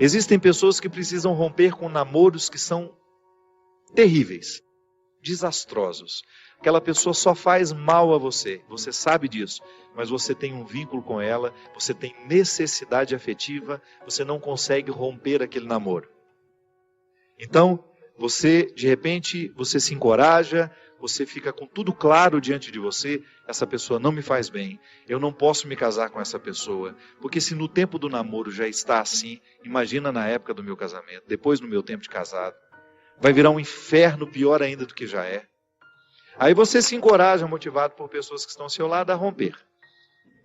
Existem pessoas que precisam romper com namoros que são terríveis, desastrosos. Aquela pessoa só faz mal a você, você sabe disso, mas você tem um vínculo com ela, você tem necessidade afetiva, você não consegue romper aquele namoro. Então, de repente, você se encoraja, você fica com tudo claro diante de você, essa pessoa não me faz bem, eu não posso me casar com essa pessoa, porque se no tempo do namoro já está assim, imagina na época do meu casamento, depois no meu tempo de casado, vai virar um inferno pior ainda do que já é. Aí você se encoraja, motivado por pessoas que estão ao seu lado, a romper.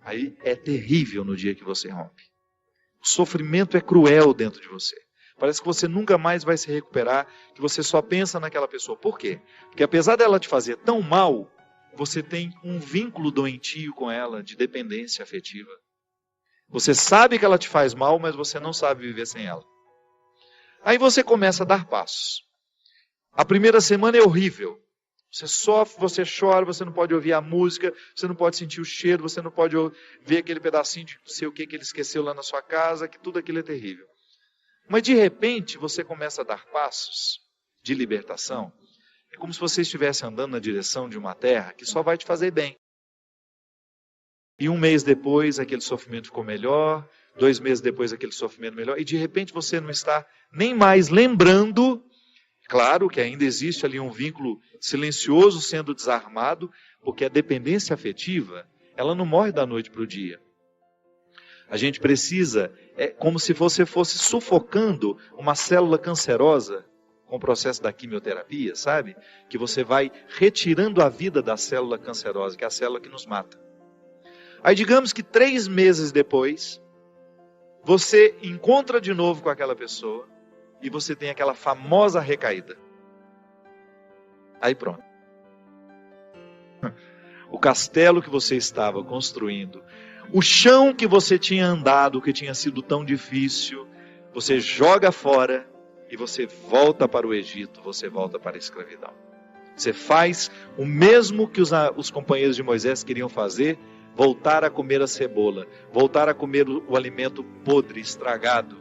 Aí é terrível no dia que você rompe. O sofrimento é cruel dentro de você. Parece que você nunca mais vai se recuperar, que você só pensa naquela pessoa. Por quê? Porque apesar dela te fazer tão mal, você tem um vínculo doentio com ela, de dependência afetiva. Você sabe que ela te faz mal, mas você não sabe viver sem ela. Aí você começa a dar passos. A primeira semana é horrível. Você sofre, você chora, você não pode ouvir a música, você não pode sentir o cheiro, você não pode ver aquele pedacinho de não sei o que ele esqueceu lá na sua casa, que tudo aquilo é terrível. Mas de repente você começa a dar passos de libertação. É como se você estivesse andando na direção de uma terra que só vai te fazer bem. E um mês depois aquele sofrimento ficou melhor, 2 meses depois aquele sofrimento melhor, e de repente você não está nem mais lembrando. Claro que ainda existe ali um vínculo silencioso sendo desarmado, porque a dependência afetiva, ela não morre da noite para o dia. A gente precisa, é como se você fosse sufocando uma célula cancerosa com o processo da quimioterapia, sabe? Que você vai retirando a vida da célula cancerosa, que é a célula que nos mata. Aí digamos que 3 meses depois, você encontra de novo com aquela pessoa e você tem aquela famosa recaída. Aí pronto. O castelo que você estava construindo, o chão que você tinha andado, que tinha sido tão difícil, você joga fora e você volta para o Egito, você volta para a escravidão. Você faz o mesmo que os companheiros de Moisés queriam fazer, voltar a comer a cebola, voltar a comer o alimento podre, estragado.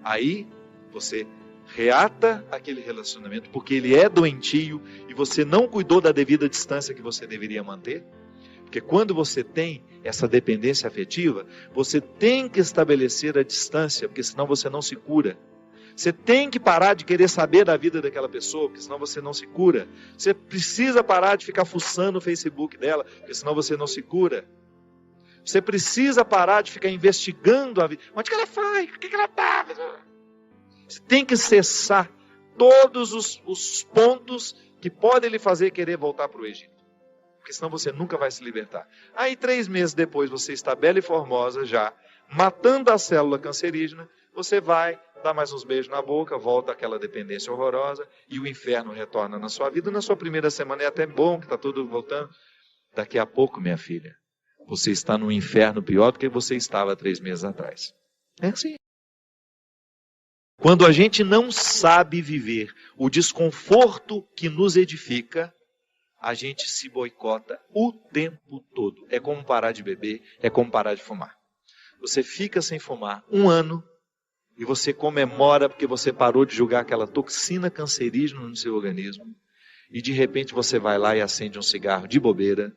Aí você reata aquele relacionamento, porque ele é doentio e você não cuidou da devida distância que você deveria manter. Porque quando você tem essa dependência afetiva, você tem que estabelecer a distância, porque senão você não se cura. Você tem que parar de querer saber da vida daquela pessoa, porque senão você não se cura. Você precisa parar de ficar fuçando o Facebook dela, porque senão você não se cura. Você precisa parar de ficar investigando a vida. Onde que ela foi? O que ela está? Você tem que cessar todos os pontos que podem lhe fazer querer voltar para o Egito. Porque senão você nunca vai se libertar. Aí 3 meses depois você está bela e formosa já, matando a célula cancerígena, você vai dar mais uns beijos na boca, volta àquela dependência horrorosa e o inferno retorna na sua vida. Na sua primeira semana é até bom que está tudo voltando. Daqui a pouco, minha filha, você está num inferno pior do que você estava 3 meses atrás. É assim. Quando a gente não sabe viver o desconforto que nos edifica, a gente se boicota o tempo todo. É como parar de beber, é como parar de fumar. Você fica sem fumar 1 ano e você comemora porque você parou de jogar aquela toxina cancerígena no seu organismo. E de repente você vai lá e acende um cigarro de bobeira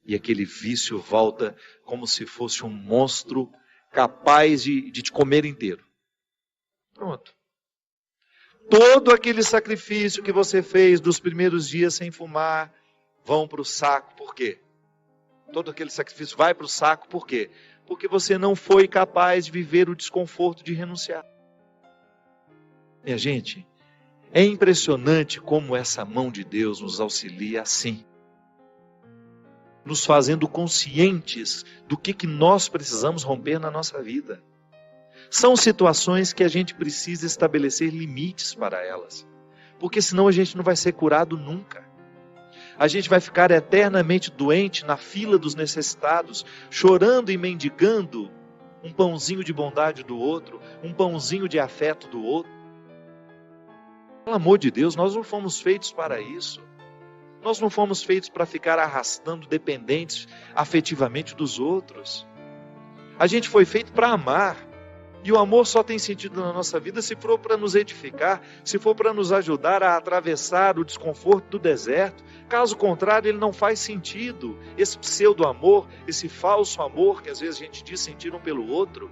e aquele vício volta como se fosse um monstro capaz de te comer inteiro. Pronto. Todo aquele sacrifício que você fez dos primeiros dias sem fumar vão para o saco. Por quê? Todo aquele sacrifício vai para o saco. Por quê? Porque você não foi capaz de viver o desconforto de renunciar. Minha gente, é impressionante como essa mão de Deus nos auxilia assim. Nos fazendo conscientes do que nós precisamos romper na nossa vida. São situações que a gente precisa estabelecer limites para elas. Porque senão a gente não vai ser curado nunca. A gente vai ficar eternamente doente na fila dos necessitados, chorando e mendigando um pãozinho de bondade do outro, um pãozinho de afeto do outro. Pelo amor de Deus, nós não fomos feitos para isso. Nós não fomos feitos para ficar arrastando dependentes afetivamente dos outros. A gente foi feito para amar. E o amor só tem sentido na nossa vida se for para nos edificar, se for para nos ajudar a atravessar o desconforto do deserto. Caso contrário, ele não faz sentido. Esse pseudo-amor, esse falso amor que às vezes a gente diz sentir um pelo outro,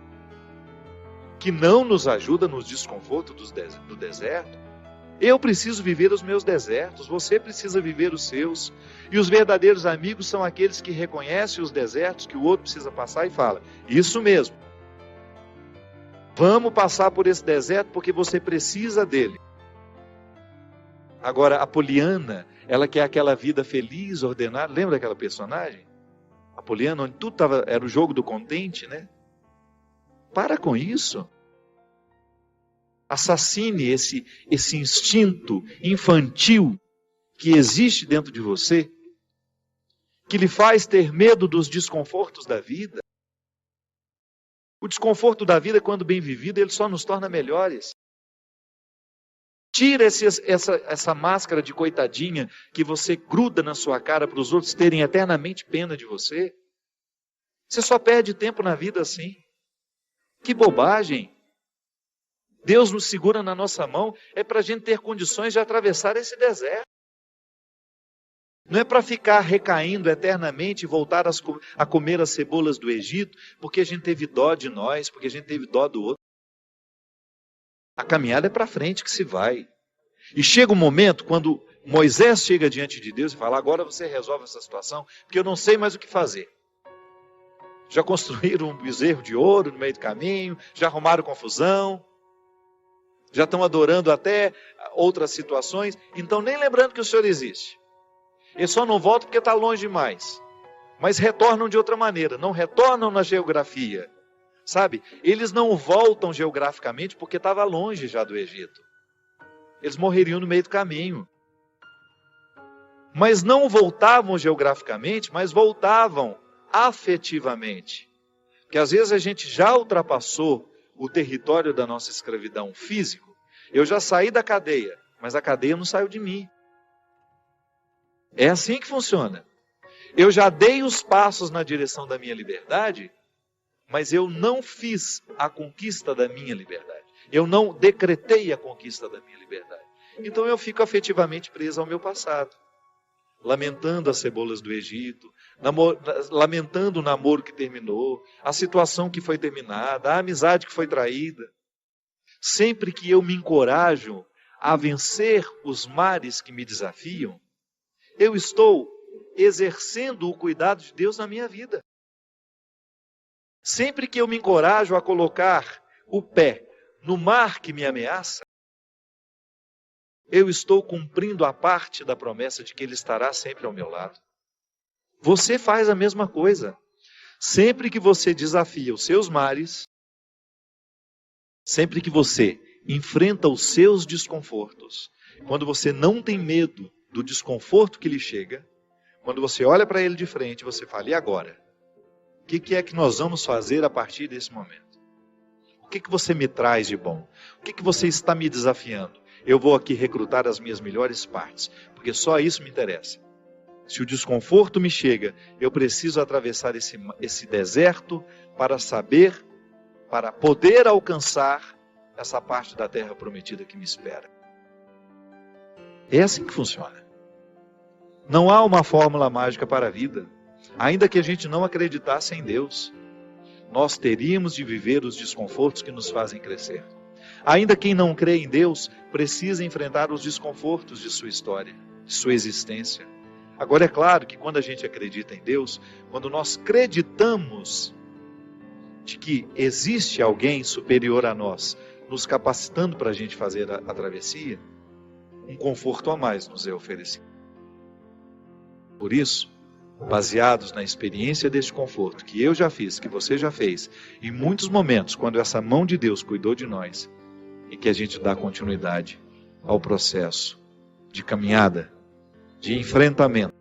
que não nos ajuda nos desconfortos do deserto. Eu preciso viver os meus desertos, você precisa viver os seus. E os verdadeiros amigos são aqueles que reconhecem os desertos que o outro precisa passar e fala: isso mesmo. Vamos passar por esse deserto porque você precisa dele. Agora, a Poliana, ela quer aquela vida feliz, ordenada. Lembra daquela personagem? A Poliana, onde tudo era o jogo do contente, né? Para com isso. Assassine esse instinto infantil que existe dentro de você, que lhe faz ter medo dos desconfortos da vida. O desconforto da vida, quando bem vivido, ele só nos torna melhores. Tira essa máscara de coitadinha que você gruda na sua cara para os outros terem eternamente pena de você. Você só perde tempo na vida assim. Que bobagem! Deus nos segura na nossa mão, é para a gente ter condições de atravessar esse deserto. Não é para ficar recaindo eternamente e voltar a comer as cebolas do Egito, porque a gente teve dó de nós, porque a gente teve dó do outro. A caminhada é para frente que se vai. E chega um momento, quando Moisés chega diante de Deus e fala: agora você resolve essa situação, porque eu não sei mais o que fazer. Já construíram um bezerro de ouro no meio do caminho, já arrumaram confusão, já estão adorando até outras situações, então nem lembrando que o Senhor existe. Eles só não voltam porque está longe demais. Mas retornam de outra maneira, não retornam na geografia. Sabe? Eles não voltam geograficamente porque estava longe já do Egito. Eles morreriam no meio do caminho. Mas não voltavam geograficamente, mas voltavam afetivamente. Porque às vezes a gente já ultrapassou o território da nossa escravidão físico. Eu já saí da cadeia, mas a cadeia não saiu de mim. É assim que funciona. Eu já dei os passos na direção da minha liberdade, mas eu não fiz a conquista da minha liberdade. Eu não decretei a conquista da minha liberdade. Então eu fico afetivamente preso ao meu passado. Lamentando as cebolas do Egito, lamentando o namoro que terminou, a situação que foi terminada, a amizade que foi traída. Sempre que eu me encorajo a vencer os mares que me desafiam, eu estou exercendo o cuidado de Deus na minha vida. Sempre que eu me encorajo a colocar o pé no mar que me ameaça, eu estou cumprindo a parte da promessa de que Ele estará sempre ao meu lado. Você faz a mesma coisa. Sempre que você desafia os seus mares, sempre que você enfrenta os seus desconfortos, quando você não tem medo do desconforto que lhe chega, quando você olha para ele de frente, você fala: e agora? O que é que nós vamos fazer a partir desse momento? O que você me traz de bom? O que você está me desafiando? Eu vou aqui recrutar as minhas melhores partes, porque só isso me interessa. Se o desconforto me chega, eu preciso atravessar esse deserto para poder alcançar essa parte da terra prometida que me espera. É assim que funciona. Não há uma fórmula mágica para a vida. Ainda que a gente não acreditasse em Deus, nós teríamos de viver os desconfortos que nos fazem crescer. Ainda quem não crê em Deus precisa enfrentar os desconfortos de sua história, de sua existência. Agora é claro que quando a gente acredita em Deus, quando nós acreditamos de que existe alguém superior a nós, nos capacitando para a gente fazer a travessia, um conforto a mais nos é oferecido. Por isso, baseados na experiência deste conforto que eu já fiz, que você já fez, em muitos momentos, quando essa mão de Deus cuidou de nós, e que a gente dá continuidade ao processo de caminhada, de enfrentamento.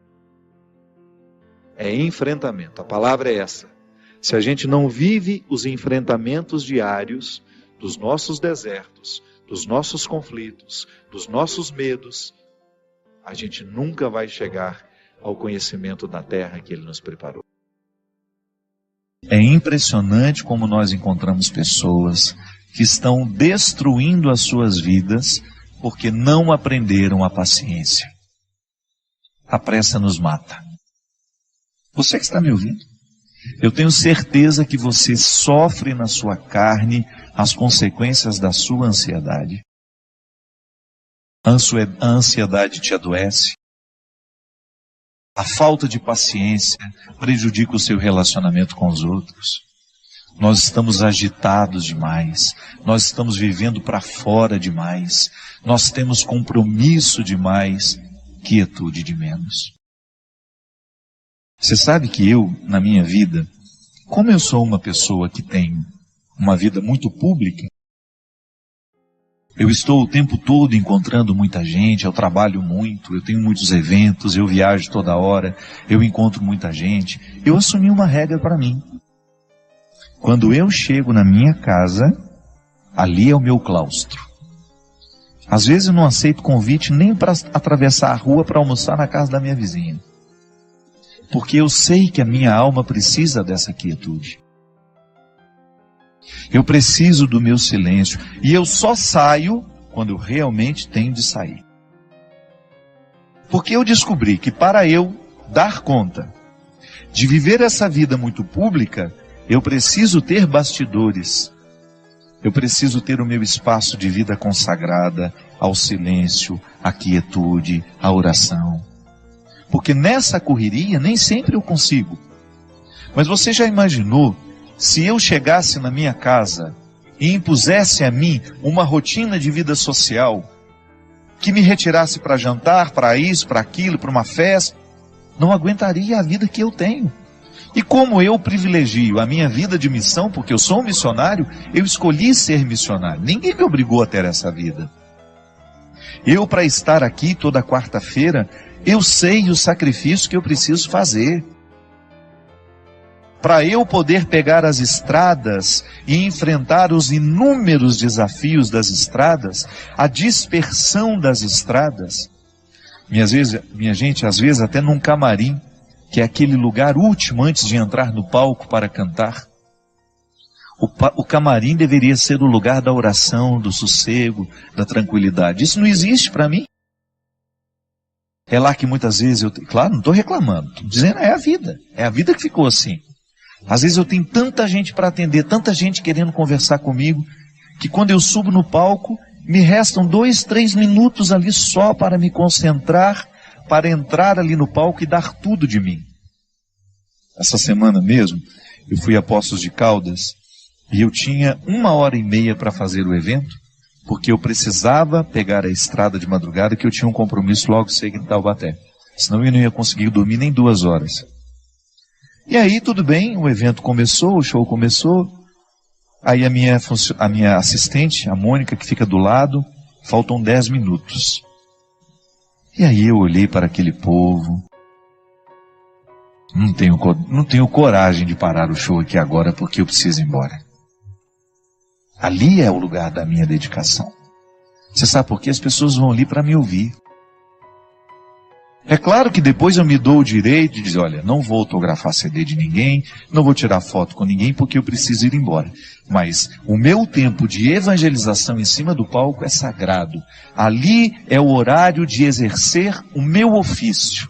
É enfrentamento, a palavra é essa. Se a gente não vive os enfrentamentos diários dos nossos desertos, dos nossos conflitos, dos nossos medos, a gente nunca vai chegar ao conhecimento da terra que Ele nos preparou. É impressionante como nós encontramos pessoas que estão destruindo as suas vidas porque não aprenderam a paciência. A pressa nos mata. Você que está me ouvindo, eu tenho certeza que você sofre na sua carne as consequências da sua ansiedade. A ansiedade te adoece. A falta de paciência prejudica o seu relacionamento com os outros. Nós estamos agitados demais. Nós estamos vivendo para fora demais. Nós temos compromisso demais, quietude de menos. Você sabe que eu, na minha vida, como eu sou uma pessoa que tem uma vida muito pública, eu estou o tempo todo encontrando muita gente, eu trabalho muito, eu tenho muitos eventos, eu viajo toda hora, eu encontro muita gente. Eu assumi uma regra para mim. Quando eu chego na minha casa, ali é o meu claustro. Às vezes eu não aceito convite nem para atravessar a rua para almoçar na casa da minha vizinha. Porque eu sei que a minha alma precisa dessa quietude. Eu preciso do meu silêncio. E eu só saio quando eu realmente tenho de sair. Porque eu descobri que para eu dar conta de viver essa vida muito pública, eu preciso ter bastidores. Eu preciso ter o meu espaço de vida consagrada ao silêncio, à quietude, à oração. Porque nessa correria nem sempre eu consigo. Mas você já imaginou se eu chegasse na minha casa e impusesse a mim uma rotina de vida social que me retirasse para jantar, para isso, para aquilo, para uma festa? Não aguentaria a vida que eu tenho. E como eu privilegio a minha vida de missão, porque eu sou um missionário, eu escolhi ser missionário. Ninguém me obrigou a ter essa vida. Eu, para estar aqui toda quarta-feira, eu sei o sacrifício que eu preciso fazer. Para eu poder pegar as estradas e enfrentar os inúmeros desafios das estradas, a dispersão das estradas. Minha gente, às vezes até num camarim, que é aquele lugar último antes de entrar no palco para cantar. O camarim deveria ser o lugar da oração, do sossego, da tranquilidade. Isso não existe para mim. É lá que muitas vezes claro, não estou reclamando, estou dizendo é a vida que ficou assim. Às vezes eu tenho tanta gente para atender, tanta gente querendo conversar comigo, que quando eu subo no palco, me restam 2, 3 minutos ali só para me concentrar, para entrar ali no palco e dar tudo de mim. Essa semana mesmo, eu fui a Poços de Caldas, e eu tinha 1h30 para fazer o evento, porque eu precisava pegar a estrada de madrugada, que eu tinha um compromisso logo cedo em Taubaté. Senão eu não ia conseguir dormir nem 2 horas. E aí tudo bem, o evento começou, o show começou. Aí a minha assistente, a Mônica, que fica do lado, faltam 10 minutos. E aí eu olhei para aquele povo. Não tenho coragem de parar o show aqui agora, porque eu preciso ir embora. Ali é o lugar da minha dedicação. Você sabe por quê? As pessoas vão ali para me ouvir. É claro que depois eu me dou o direito de dizer, olha, não vou autografar CD de ninguém, não vou tirar foto com ninguém porque eu preciso ir embora. Mas o meu tempo de evangelização em cima do palco é sagrado. Ali é o horário de exercer o meu ofício.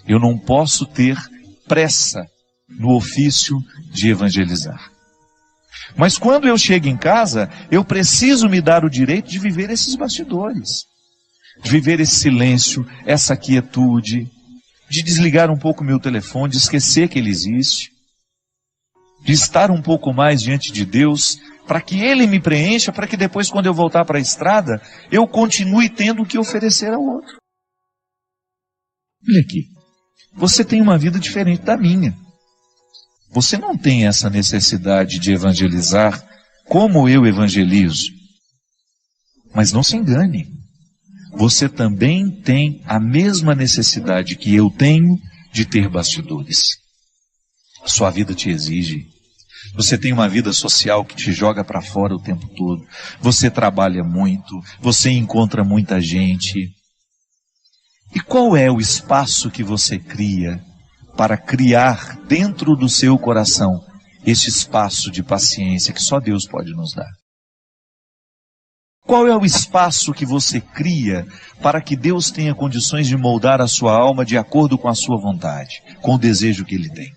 Eu não posso ter pressa no ofício de evangelizar. Mas quando eu chego em casa, eu preciso me dar o direito de viver esses bastidores. De viver esse silêncio, essa quietude, de desligar um pouco o meu telefone, de esquecer que ele existe, de estar um pouco mais diante de Deus, para que Ele me preencha, para que depois, quando eu voltar para a estrada, eu continue tendo o que oferecer ao outro. Olha aqui, você tem uma vida diferente da minha. Você não tem essa necessidade de evangelizar como eu evangelizo. Mas não se engane. Você também tem a mesma necessidade que eu tenho de ter bastidores. A sua vida te exige. Você tem uma vida social que te joga para fora o tempo todo. Você trabalha muito, você encontra muita gente. E qual é o espaço que você cria para criar dentro do seu coração esse espaço de paciência que só Deus pode nos dar? Qual é o espaço que você cria para que Deus tenha condições de moldar a sua alma de acordo com a sua vontade, com o desejo que Ele tem?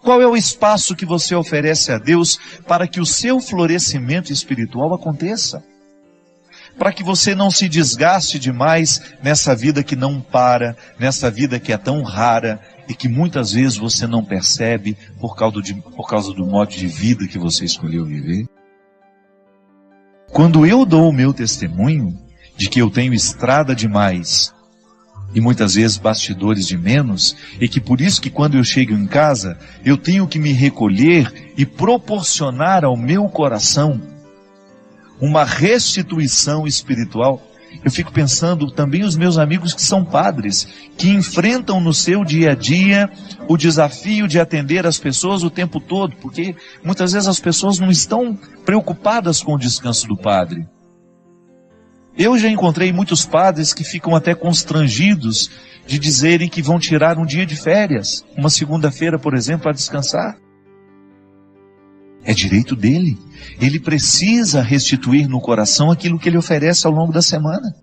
Qual é o espaço que você oferece a Deus para que o seu florescimento espiritual aconteça? Para que você não se desgaste demais nessa vida que não para, nessa vida que é tão rara e que muitas vezes você não percebe por causa do modo de vida que você escolheu viver. Quando eu dou o meu testemunho de que eu tenho estrada demais e muitas vezes bastidores de menos, e que por isso que quando eu chego em casa eu tenho que me recolher e proporcionar ao meu coração uma restituição espiritual, eu fico pensando também os meus amigos que são padres, que enfrentam no seu dia a dia o desafio de atender as pessoas o tempo todo, porque muitas vezes as pessoas não estão preocupadas com o descanso do padre. Eu já encontrei muitos padres que ficam até constrangidos de dizerem que vão tirar um dia de férias, uma segunda-feira, por exemplo, para descansar. É direito dele. Ele precisa restituir no coração aquilo que ele oferece ao longo da semana.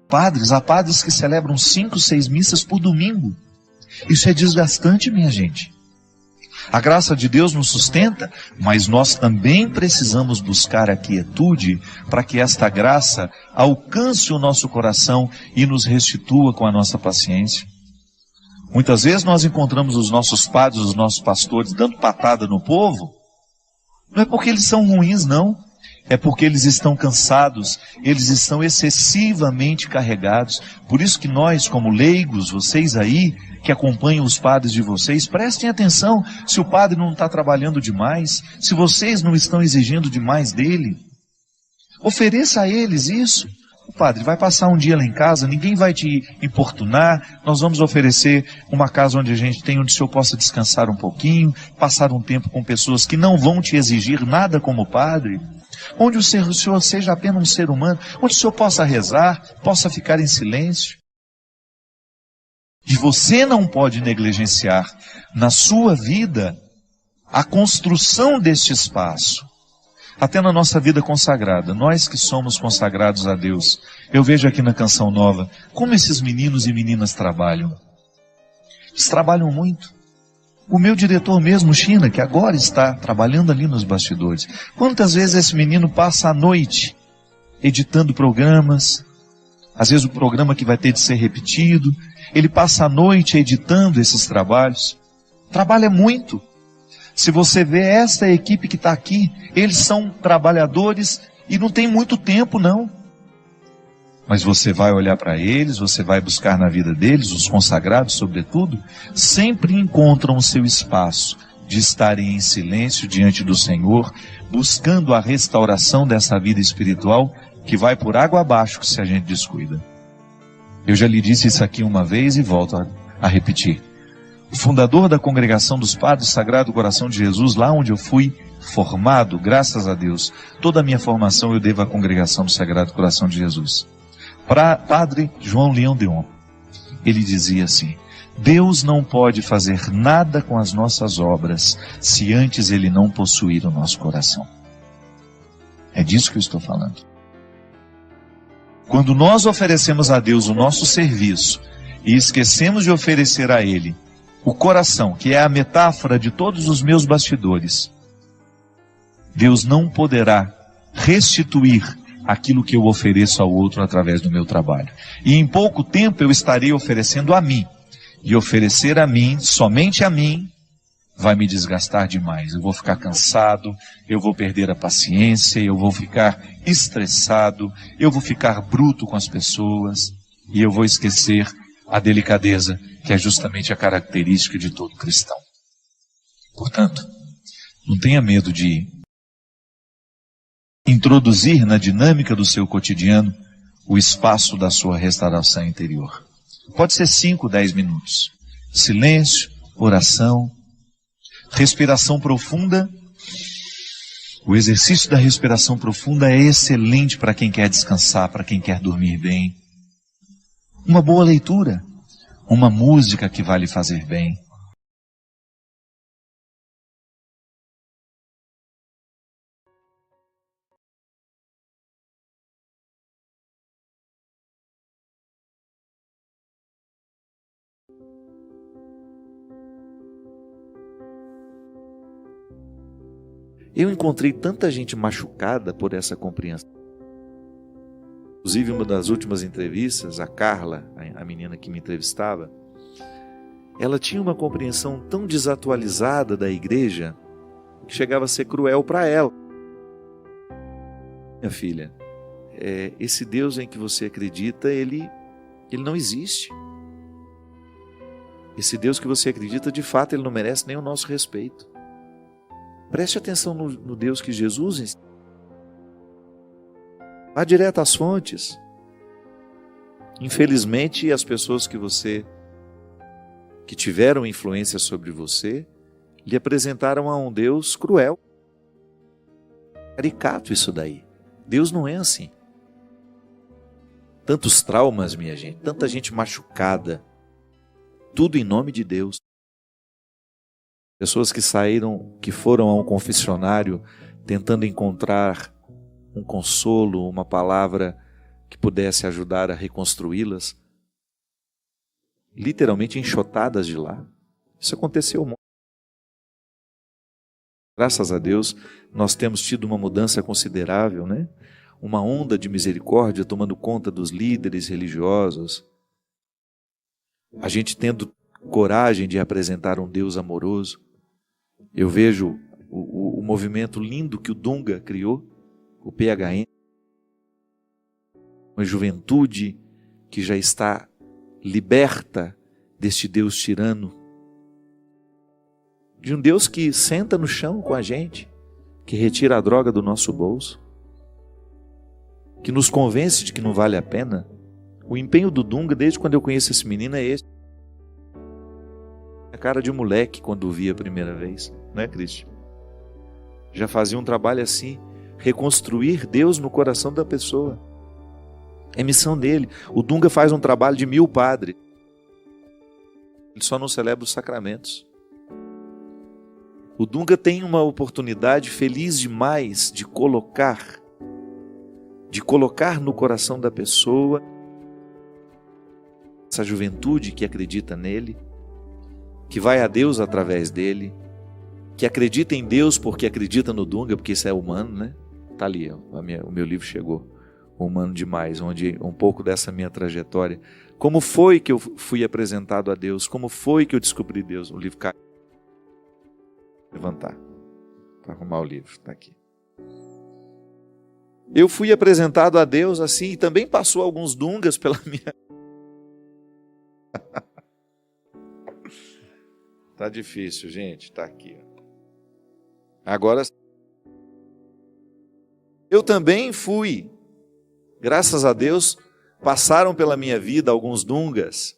Há padres que celebram 5, 6 missas por domingo. Isso é desgastante, minha gente. A graça de Deus nos sustenta, mas nós também precisamos buscar a quietude para que esta graça alcance o nosso coração e nos restitua com a nossa paciência. Muitas vezes nós encontramos os nossos padres, os nossos pastores dando patada no povo. Não é porque eles são ruins, não. É porque eles estão cansados, eles estão excessivamente carregados. Por isso que nós, como leigos, vocês aí, que acompanham os padres de vocês, prestem atenção se o padre não está trabalhando demais, se vocês não estão exigindo demais dele. Ofereça a eles isso. O padre vai passar um dia lá em casa, ninguém vai te importunar, nós vamos oferecer uma casa onde onde o senhor possa descansar um pouquinho, passar um tempo com pessoas que não vão te exigir nada como padre, onde o senhor seja apenas um ser humano, onde o senhor possa rezar, possa ficar em silêncio. E você não pode negligenciar na sua vida a construção deste espaço. Até na nossa vida consagrada, nós que somos consagrados a Deus, eu vejo aqui na Canção Nova, como esses meninos e meninas trabalham. Eles trabalham muito. O meu diretor mesmo, China, que agora está trabalhando ali nos bastidores, quantas vezes esse menino passa a noite editando programas, às vezes o programa que vai ter de ser repetido, ele passa a noite editando esses trabalhos, trabalha muito. Se você vê essa equipe que está aqui, eles são trabalhadores e não tem muito tempo não. Mas você vai olhar para eles, você vai buscar na vida deles, os consagrados sobretudo, sempre encontram o seu espaço de estarem em silêncio diante do Senhor, buscando a restauração dessa vida espiritual que vai por água abaixo se a gente descuida. Eu já lhe disse isso aqui uma vez e volto a repetir. O fundador da Congregação dos Padres Sagrado Coração de Jesus, lá onde eu fui formado, graças a Deus, toda a minha formação eu devo à Congregação do Sagrado Coração de Jesus. Padre João Leão Deon, ele dizia assim: Deus não pode fazer nada com as nossas obras se antes Ele não possuir o nosso coração. É disso que eu estou falando. Quando nós oferecemos a Deus o nosso serviço e esquecemos de oferecer a Ele o coração, que é a metáfora de todos os meus bastidores, Deus não poderá restituir aquilo que eu ofereço ao outro através do meu trabalho. E em pouco tempo eu estarei oferecendo a mim. E oferecer a mim, somente a mim, vai me desgastar demais. Eu vou ficar cansado, eu vou perder a paciência, eu vou ficar estressado, eu vou ficar bruto com as pessoas, e eu vou esquecer a delicadeza, que é justamente a característica de todo cristão. Portanto, não tenha medo de introduzir na dinâmica do seu cotidiano o espaço da sua restauração interior. Pode ser 5, 10 minutos. Silêncio, oração, respiração profunda. O exercício da respiração profunda é excelente para quem quer descansar, para quem quer dormir bem. Uma boa leitura, uma música que vai lhe fazer bem. Eu encontrei tanta gente machucada por essa compreensão. Inclusive, uma das últimas entrevistas, a Carla, a menina que me entrevistava, ela tinha uma compreensão tão desatualizada da igreja que chegava a ser cruel para ela. Minha filha, esse Deus em que você acredita, ele não existe. Esse Deus que você acredita, de fato, ele não merece nem o nosso respeito. Preste atenção no Deus que Jesus ensina. Vá direto às fontes. Infelizmente, as pessoas que tiveram influência sobre você, lhe apresentaram a um Deus cruel. Caricato isso daí. Deus não é assim. Tantos traumas, minha gente, tanta gente machucada, tudo em nome de Deus. Pessoas que foram a um confessionário tentando encontrar um consolo, uma palavra que pudesse ajudar a reconstruí-las, literalmente enxotadas de lá. Isso aconteceu muito. Graças a Deus, nós temos tido uma mudança considerável, né? Uma onda de misericórdia tomando conta dos líderes religiosos. A gente tendo coragem de apresentar um Deus amoroso. Eu vejo o movimento lindo que o Dunga criou, o PHN. Uma juventude que já está liberta deste Deus tirano. De um Deus que senta no chão com a gente, que retira a droga do nosso bolso, que nos convence de que não vale a pena. O empenho do Dunga, desde quando eu conheço esse menino, é esse. A cara de um moleque quando o vi a primeira vez, não é, Cristian? Já fazia um trabalho assim, reconstruir Deus no coração da pessoa. É missão dele. O Dunga faz um trabalho de 1000 padres. Ele só não celebra os sacramentos. O Dunga tem uma oportunidade feliz demais de colocar no coração da pessoa essa juventude que acredita nele, que vai a Deus através dele, que acredita em Deus porque acredita no Dunga, porque isso é humano, né? Tá ali, ó, o meu livro chegou, Humano Demais, onde um pouco dessa minha trajetória, como foi que eu fui apresentado a Deus, como foi que eu descobri Deus. O livro cai. Levantar, para arrumar o livro, está aqui. Eu fui apresentado a Deus assim, e também passou alguns Dungas pela minha... Tá difícil, gente, tá aqui. Agora, eu também fui, graças a Deus, passaram pela minha vida alguns Dungas,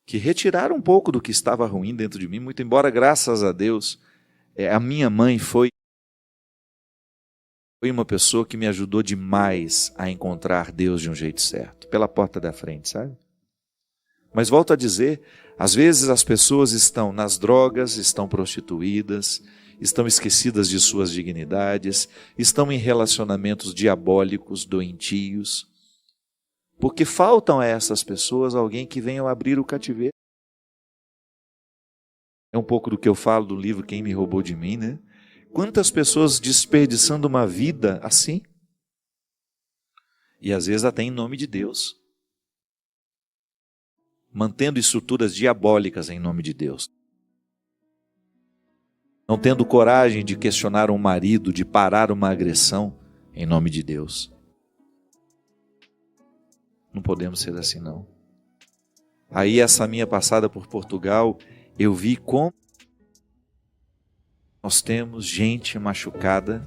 que retiraram um pouco do que estava ruim dentro de mim, muito embora, graças a Deus, a minha mãe foi uma pessoa que me ajudou demais a encontrar Deus de um jeito certo, pela porta da frente, sabe? Mas volto a dizer, às vezes as pessoas estão nas drogas, estão prostituídas, estão esquecidas de suas dignidades, estão em relacionamentos diabólicos, doentios, porque faltam a essas pessoas alguém que venha abrir o cativeiro. É um pouco do que eu falo do livro Quem Me Roubou de Mim, né? Quantas pessoas desperdiçando uma vida assim? E às vezes até em nome de Deus. Mantendo estruturas diabólicas em nome de Deus. Não tendo coragem de questionar um marido, de parar uma agressão em nome de Deus. Não podemos ser assim, não. Aí essa minha passada por Portugal, eu vi como nós temos gente machucada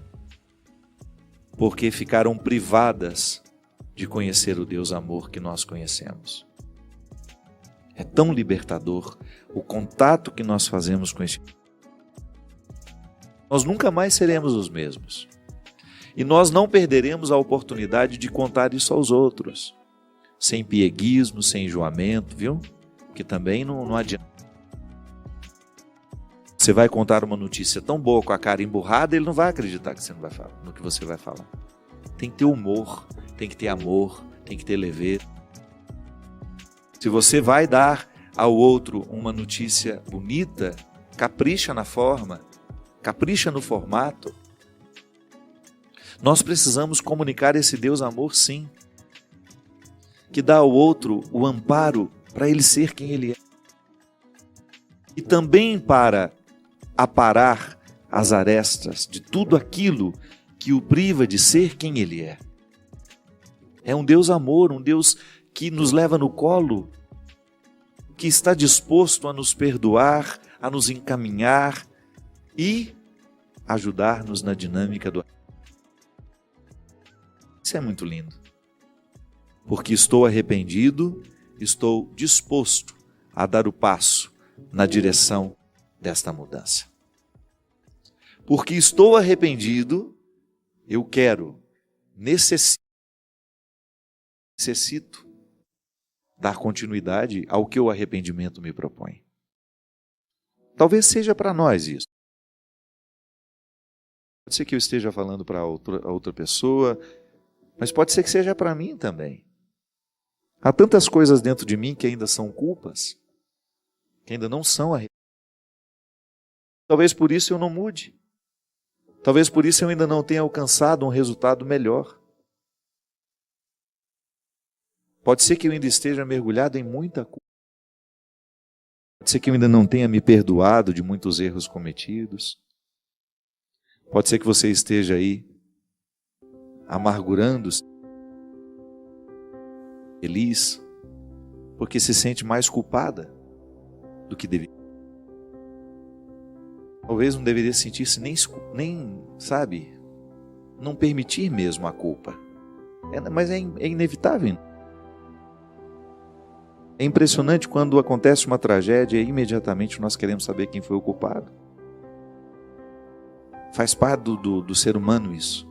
porque ficaram privadas de conhecer o Deus amor que nós conhecemos. É tão libertador o contato que nós fazemos com esse. Nós nunca mais seremos os mesmos. E nós não perderemos a oportunidade de contar isso aos outros. Sem pieguismo, sem enjoamento, viu? Que também não adianta. Você vai contar uma notícia tão boa com a cara emburrada, ele não vai acreditar que você não vai falar, no que você vai falar. Tem que ter humor, tem que ter amor, tem que ter leveza. Se você vai dar ao outro uma notícia bonita, capricha na forma, capricha no formato. Nós precisamos comunicar esse Deus amor, sim, que dá ao outro o amparo para ele ser quem ele é. E também para aparar as arestas de tudo aquilo que o priva de ser quem ele é. É um Deus amor, um Deus que nos leva no colo, que está disposto a nos perdoar, a nos encaminhar e ajudar-nos na dinâmica do... Isso é muito lindo. Porque estou arrependido, estou disposto a dar o passo na direção desta mudança. Porque estou arrependido, eu quero, necessito dar continuidade ao que o arrependimento me propõe. Talvez seja para nós isso. Pode ser que eu esteja falando para outra pessoa, mas pode ser que seja para mim também. Há tantas coisas dentro de mim que ainda são culpas, que ainda não são arrependimentos. Talvez por isso eu não mude. Talvez por isso eu ainda não tenha alcançado um resultado melhor. Pode ser que eu ainda esteja mergulhado em muita culpa. Pode ser que eu ainda não tenha me perdoado de muitos erros cometidos. Pode ser que você esteja aí amargurando-se, feliz, porque se sente mais culpada do que deveria. Talvez não deveria sentir-se nem, sabe, não permitir mesmo a culpa. Mas é inevitável. É impressionante quando acontece uma tragédia e imediatamente nós queremos saber quem foi o culpado. Faz parte do ser humano isso.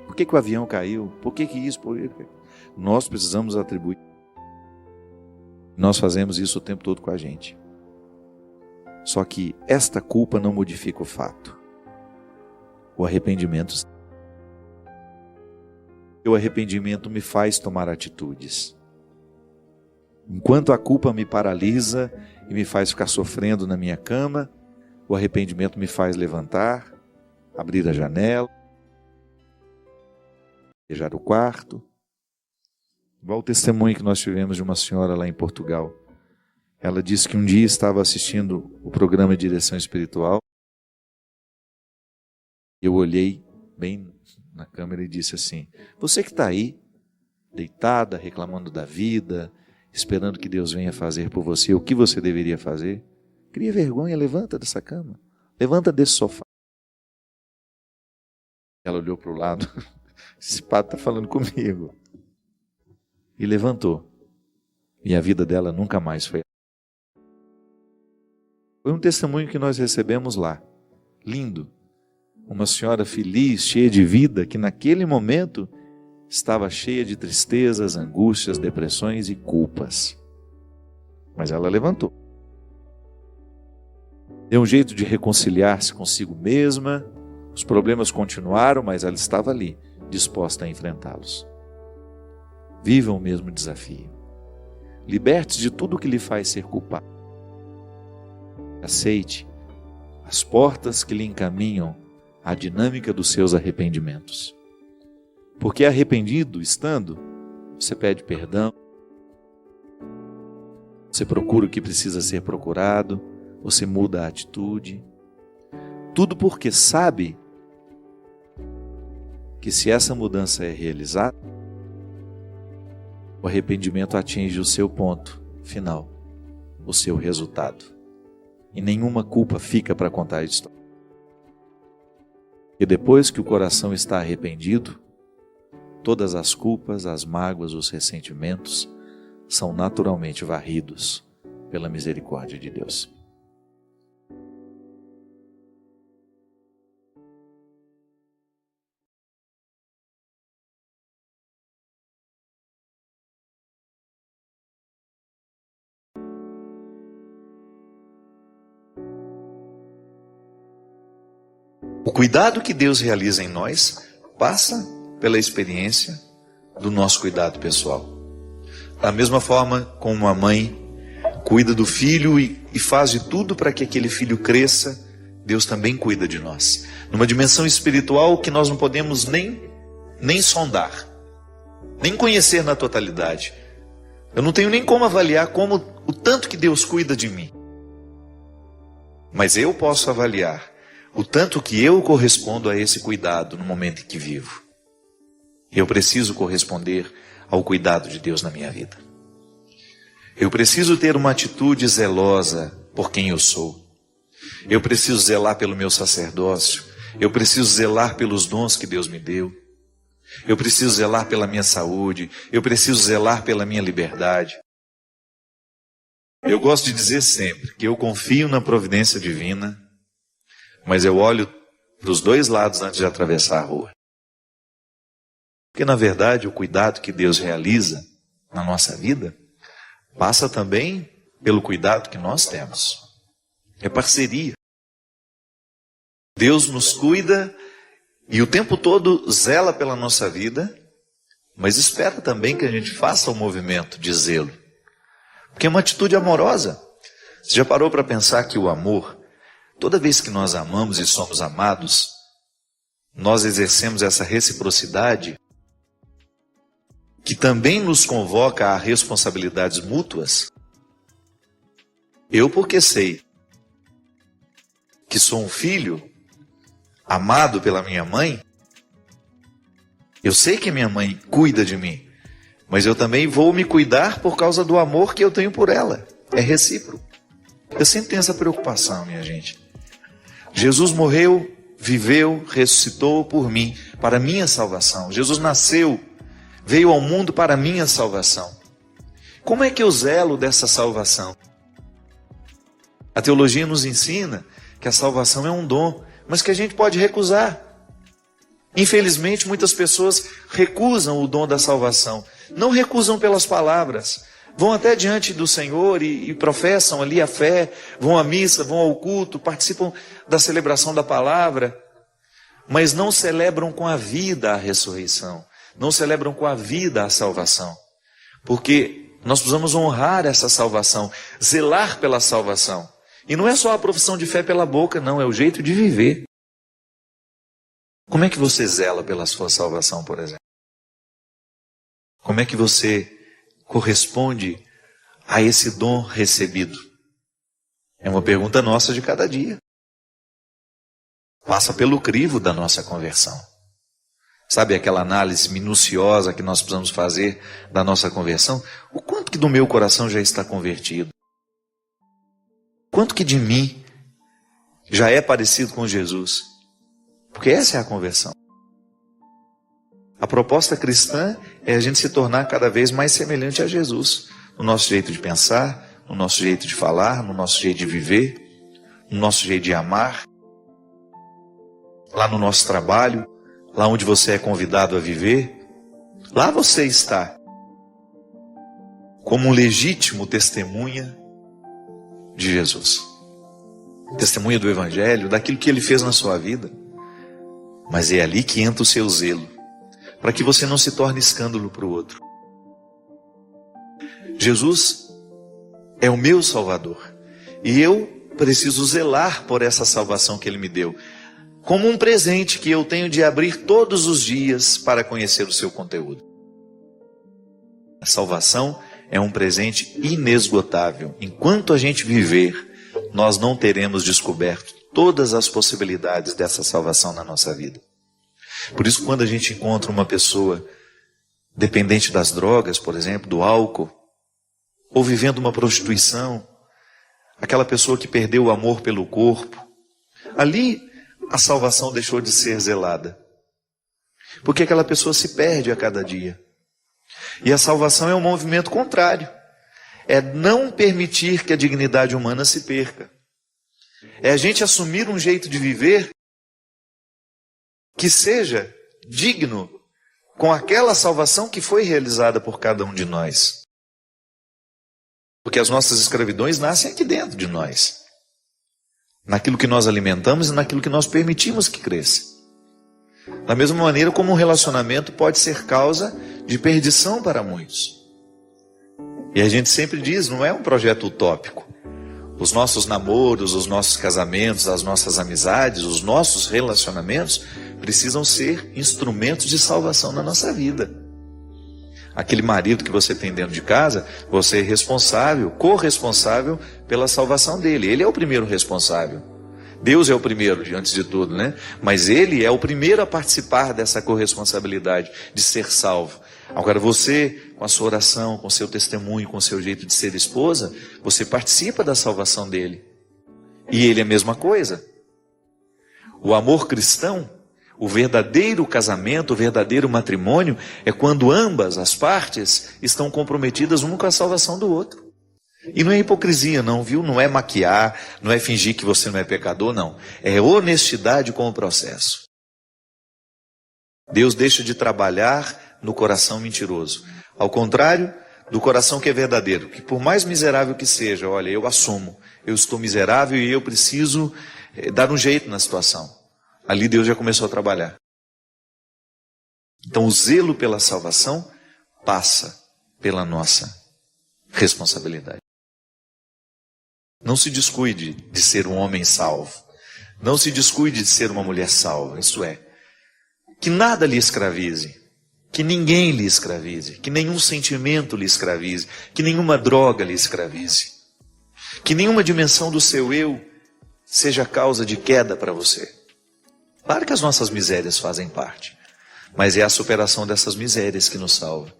Por que o avião caiu? Por que isso? Nós precisamos atribuir. Nós fazemos isso o tempo todo com a gente. Só que esta culpa não modifica o fato. O arrependimento me faz tomar atitudes. Enquanto a culpa me paralisa e me faz ficar sofrendo na minha cama, o arrependimento me faz levantar, abrir a janela, beijar o quarto. Igual o testemunho que nós tivemos de uma senhora lá em Portugal. Ela disse que um dia estava assistindo o programa de direção espiritual. Eu olhei bem na câmera e disse assim: você que está aí, deitada, reclamando da vida, esperando que Deus venha fazer por você o que você deveria fazer, cria vergonha, levanta dessa cama, levanta desse sofá. Ela olhou para o lado, esse padre está falando comigo. E levantou. E a vida dela nunca mais foi. Foi um testemunho que nós recebemos lá. Lindo. Uma senhora feliz, cheia de vida, que naquele momento estava cheia de tristezas, angústias, depressões e culpas. Mas ela levantou. Deu um jeito de reconciliar-se consigo mesma. Os problemas continuaram, mas ela estava ali, disposta a enfrentá-los. Viva o mesmo desafio. Liberte-se de tudo que lhe faz ser culpado. Aceite as portas que lhe encaminham à dinâmica dos seus arrependimentos. Porque arrependido estando, você pede perdão, você procura o que precisa ser procurado, você muda a atitude. Tudo porque sabe que se essa mudança é realizada, o arrependimento atinge o seu ponto final, o seu resultado. E nenhuma culpa fica para contar a história. E depois que o coração está arrependido, todas as culpas, as mágoas, os ressentimentos são naturalmente varridos pela misericórdia de Deus. O cuidado que Deus realiza em nós passa pela experiência do nosso cuidado pessoal. Da mesma forma como uma mãe cuida do filho e faz de tudo para que aquele filho cresça Deus também cuida de nós. Numa dimensão espiritual que nós não podemos nem sondar, nem conhecer na totalidade. Eu não tenho nem como avaliar o tanto que Deus cuida de mim. Mas eu posso avaliar o tanto que eu correspondo a esse cuidado no momento em que vivo. Eu preciso corresponder ao cuidado de Deus na minha vida. Eu preciso ter uma atitude zelosa por quem eu sou. Eu preciso zelar pelo meu sacerdócio. Eu preciso zelar pelos dons que Deus me deu. Eu preciso zelar pela minha saúde. Eu preciso zelar pela minha liberdade. Eu gosto de dizer sempre que eu confio na providência divina, mas eu olho para os dois lados antes de atravessar a rua. Porque, na verdade, o cuidado que Deus realiza na nossa vida passa também pelo cuidado que nós temos. É parceria. Deus nos cuida e o tempo todo zela pela nossa vida, mas espera também que a gente faça o movimento de zelo. Porque é uma atitude amorosa. Você já parou para pensar que o amor, toda vez que nós amamos e somos amados, nós exercemos essa reciprocidade que também nos convoca a responsabilidades mútuas? Eu, porque sei que sou um filho amado pela minha mãe, eu sei que minha mãe cuida de mim, mas eu também vou me cuidar por causa do amor que eu tenho por ela. É recíproco. Eu sempre tenho essa preocupação, minha gente. Jesus morreu, viveu, ressuscitou por mim, para a minha salvação. Jesus nasceu, veio ao mundo para a minha salvação. Como é que eu zelo dessa salvação? A teologia nos ensina que a salvação é um dom, mas que a gente pode recusar. Infelizmente, muitas pessoas recusam o dom da salvação. Não recusam pelas palavras. Vão até diante do Senhor e professam ali a fé, vão à missa, vão ao culto, participam da celebração da palavra, mas não celebram com a vida a ressurreição, não celebram com a vida a salvação. Porque nós precisamos honrar essa salvação, zelar pela salvação. E não é só a profissão de fé pela boca, não, é o jeito de viver. Como é que você zela pela sua salvação, por exemplo? Como é que você corresponde a esse dom recebido? É uma pergunta nossa de cada dia. Passa pelo crivo da nossa conversão. Sabe aquela análise minuciosa que nós precisamos fazer da nossa conversão? O quanto que do meu coração já está convertido? Quanto que de mim já é parecido com Jesus? Porque essa é a conversão. A proposta cristã é a gente se tornar cada vez mais semelhante a Jesus. No nosso jeito de pensar, no nosso jeito de falar, no nosso jeito de viver, no nosso jeito de amar. Lá no nosso trabalho, lá onde você é convidado a viver, lá você está como um legítimo testemunha de Jesus. Testemunha do Evangelho, daquilo que Ele fez na sua vida. Mas é ali que entra o seu zelo, para que você não se torne escândalo para o outro. Jesus é o meu Salvador, e eu preciso zelar por essa salvação que Ele me deu, como um presente que eu tenho de abrir todos os dias para conhecer o seu conteúdo. A salvação é um presente inesgotável. Enquanto a gente viver, nós não teremos descoberto todas as possibilidades dessa salvação na nossa vida. Por isso, quando a gente encontra uma pessoa dependente das drogas, por exemplo, do álcool, ou vivendo uma prostituição, aquela pessoa que perdeu o amor pelo corpo, ali a salvação deixou de ser zelada. Porque aquela pessoa se perde a cada dia. E a salvação é um movimento contrário. É não permitir que a dignidade humana se perca. É a gente assumir um jeito de viver que seja digno com aquela salvação que foi realizada por cada um de nós. Porque as nossas escravidões nascem aqui dentro de nós. Naquilo que nós alimentamos e naquilo que nós permitimos que cresça. Da mesma maneira como um relacionamento pode ser causa de perdição para muitos. E a gente sempre diz, não é um projeto utópico. Os nossos namoros, os nossos casamentos, as nossas amizades, os nossos relacionamentos precisam ser instrumentos de salvação na nossa vida. Aquele marido que você tem dentro de casa, você é responsável, corresponsável pela salvação dele. Ele é o primeiro responsável. Deus é o primeiro, antes de tudo, né? Mas ele é o primeiro a participar dessa corresponsabilidade de ser salvo. Agora você, com a sua oração, com o seu testemunho, com o seu jeito de ser esposa, você participa da salvação dele. E ele é a mesma coisa. O amor cristão, o verdadeiro casamento, o verdadeiro matrimônio, é quando ambas as partes estão comprometidas uma com a salvação do outro. E não é hipocrisia não, viu? Não é maquiar, não é fingir que você não é pecador, não. É honestidade com o processo. Deus deixa de trabalhar no coração mentiroso. Ao contrário do coração que é verdadeiro, que por mais miserável que seja, olha, eu assumo, eu estou miserável e eu preciso dar um jeito na situação. Ali Deus já começou a trabalhar. Então o zelo pela salvação passa pela nossa responsabilidade. Não se descuide de ser um homem salvo. Não se descuide de ser uma mulher salva. Isso é, que nada lhe escravize, que ninguém lhe escravize, que nenhum sentimento lhe escravize, que nenhuma droga lhe escravize, que nenhuma dimensão do seu eu seja causa de queda para você. Claro que as nossas misérias fazem parte, mas é a superação dessas misérias que nos salva.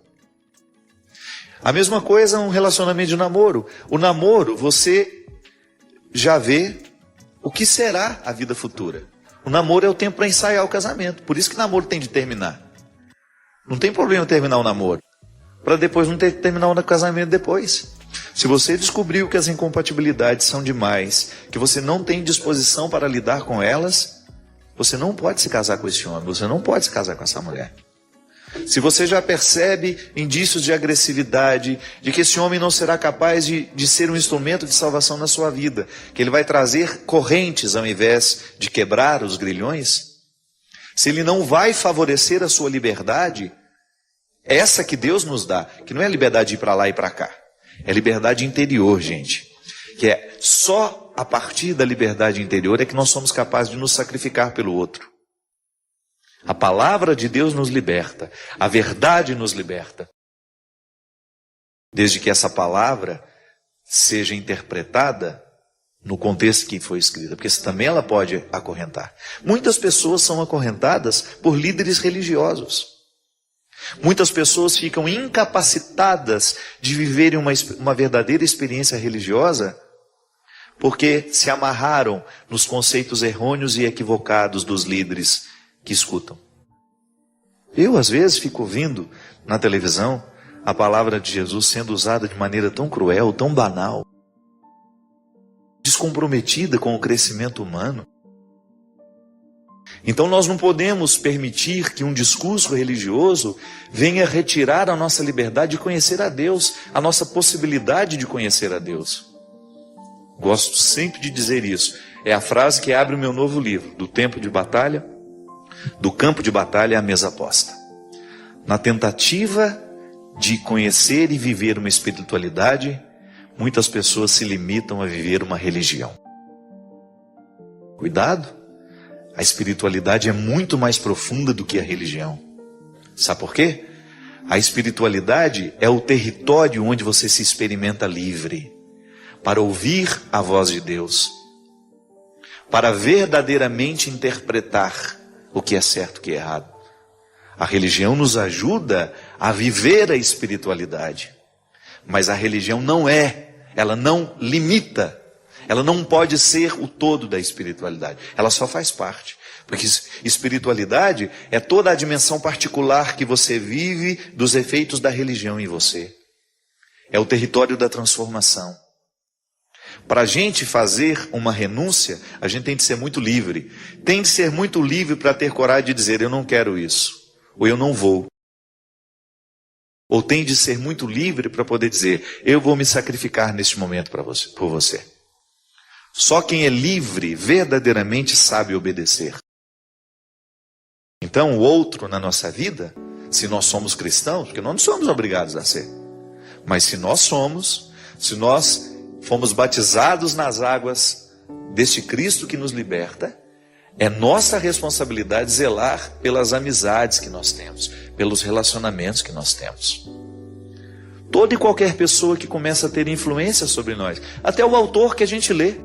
A mesma coisa um relacionamento de namoro. O namoro, você já vê o que será a vida futura. O namoro é o tempo para ensaiar o casamento. Por isso que o namoro tem de terminar. Não tem problema terminar o namoro, para depois não ter que terminar o casamento depois. Se você descobriu que as incompatibilidades são demais, que você não tem disposição para lidar com elas, você não pode se casar com esse homem, você não pode se casar com essa mulher. Se você já percebe indícios de agressividade, de que esse homem não será capaz de ser um instrumento de salvação na sua vida, que ele vai trazer correntes ao invés de quebrar os grilhões, se ele não vai favorecer a sua liberdade, essa que Deus nos dá, que não é a liberdade de ir para lá e para cá, é liberdade interior, gente, que é só a partir da liberdade interior é que nós somos capazes de nos sacrificar pelo outro. A palavra de Deus nos liberta, a verdade nos liberta. Desde que essa palavra seja interpretada no contexto que foi escrita, porque também ela pode acorrentar. Muitas pessoas são acorrentadas por líderes religiosos. Muitas pessoas ficam incapacitadas de viverem uma verdadeira experiência religiosa porque se amarraram nos conceitos errôneos e equivocados dos líderes que escutam. Eu, às vezes, fico ouvindo na televisão a palavra de Jesus sendo usada de maneira tão cruel, tão banal, descomprometida com o crescimento humano. Então nós não podemos permitir que um discurso religioso venha retirar a nossa liberdade de conhecer a Deus, a nossa possibilidade de conhecer a Deus. Gosto sempre de dizer isso. É a frase que abre o meu novo livro, do campo de batalha à mesa posta. Na tentativa de conhecer e viver uma espiritualidade, muitas pessoas se limitam a viver uma religião. Cuidado, a espiritualidade é muito mais profunda do que a religião. Sabe por quê? A espiritualidade é o território onde você se experimenta livre, para ouvir a voz de Deus, para verdadeiramente interpretar o que é certo e o que é errado. A religião nos ajuda a viver a espiritualidade, mas a religião ela não limita, ela não pode ser o todo da espiritualidade, ela só faz parte, porque espiritualidade é toda a dimensão particular que você vive dos efeitos da religião em você, é o território da transformação. Para a gente fazer uma renúncia, a gente tem de ser muito livre. Tem de ser muito livre para ter coragem de dizer, eu não quero isso, ou eu não vou. Ou tem de ser muito livre para poder dizer, eu vou me sacrificar neste momento por você. Só quem é livre verdadeiramente sabe obedecer. Então o outro na nossa vida, se nós somos cristãos, porque nós não somos obrigados a ser, mas se nós fomos batizados nas águas deste Cristo que nos liberta, é nossa responsabilidade zelar pelas amizades que nós temos, pelos relacionamentos que nós temos. Toda e qualquer pessoa que começa a ter influência sobre nós, até o autor que a gente lê,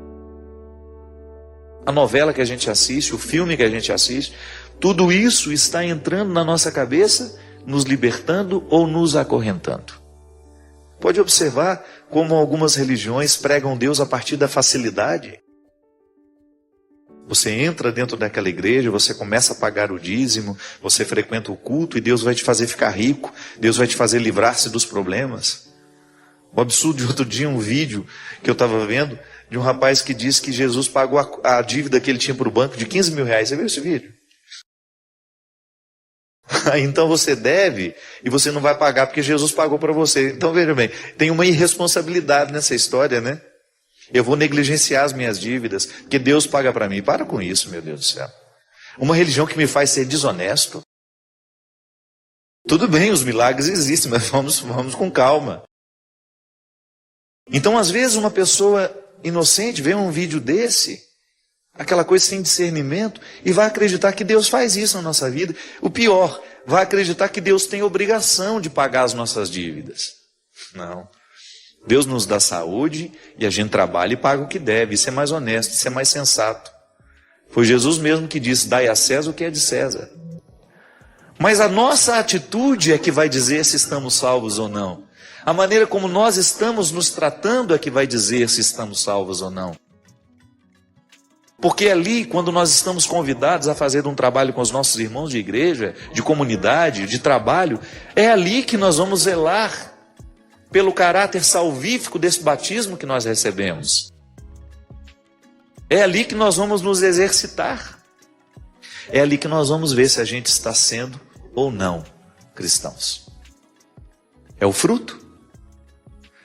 a novela que a gente assiste, o filme que a gente assiste, tudo isso está entrando na nossa cabeça, nos libertando ou nos acorrentando. Pode observar como algumas religiões pregam Deus a partir da facilidade. Você entra dentro daquela igreja, você começa a pagar o dízimo, você frequenta o culto e Deus vai te fazer ficar rico, Deus vai te fazer livrar-se dos problemas. O absurdo de outro dia, um vídeo que eu estava vendo, de um rapaz que disse que Jesus pagou a dívida que ele tinha para o banco de 15 mil reais. Você viu esse vídeo? Então você deve e você não vai pagar porque Jesus pagou para você. Então veja bem, tem uma irresponsabilidade nessa história, né? Eu vou negligenciar as minhas dívidas porque Deus paga para mim. Para com isso, meu Deus do céu. Uma religião que me faz ser desonesto. Tudo bem, os milagres existem, mas vamos com calma. Então às vezes uma pessoa inocente vê um vídeo desse, aquela coisa sem discernimento, e vai acreditar que Deus faz isso na nossa vida. O pior, vai acreditar que Deus tem obrigação de pagar as nossas dívidas. Não. Deus nos dá saúde e a gente trabalha e paga o que deve. Isso é mais honesto, isso é mais sensato. Foi Jesus mesmo que disse: dai a César o que é de César. Mas a nossa atitude é que vai dizer se estamos salvos ou não. A maneira como nós estamos nos tratando é que vai dizer se estamos salvos ou não. Porque ali, quando nós estamos convidados a fazer um trabalho com os nossos irmãos de igreja, de comunidade, de trabalho, é ali que nós vamos zelar pelo caráter salvífico desse batismo que nós recebemos. É ali que nós vamos nos exercitar. É ali que nós vamos ver se a gente está sendo ou não cristãos. É o fruto.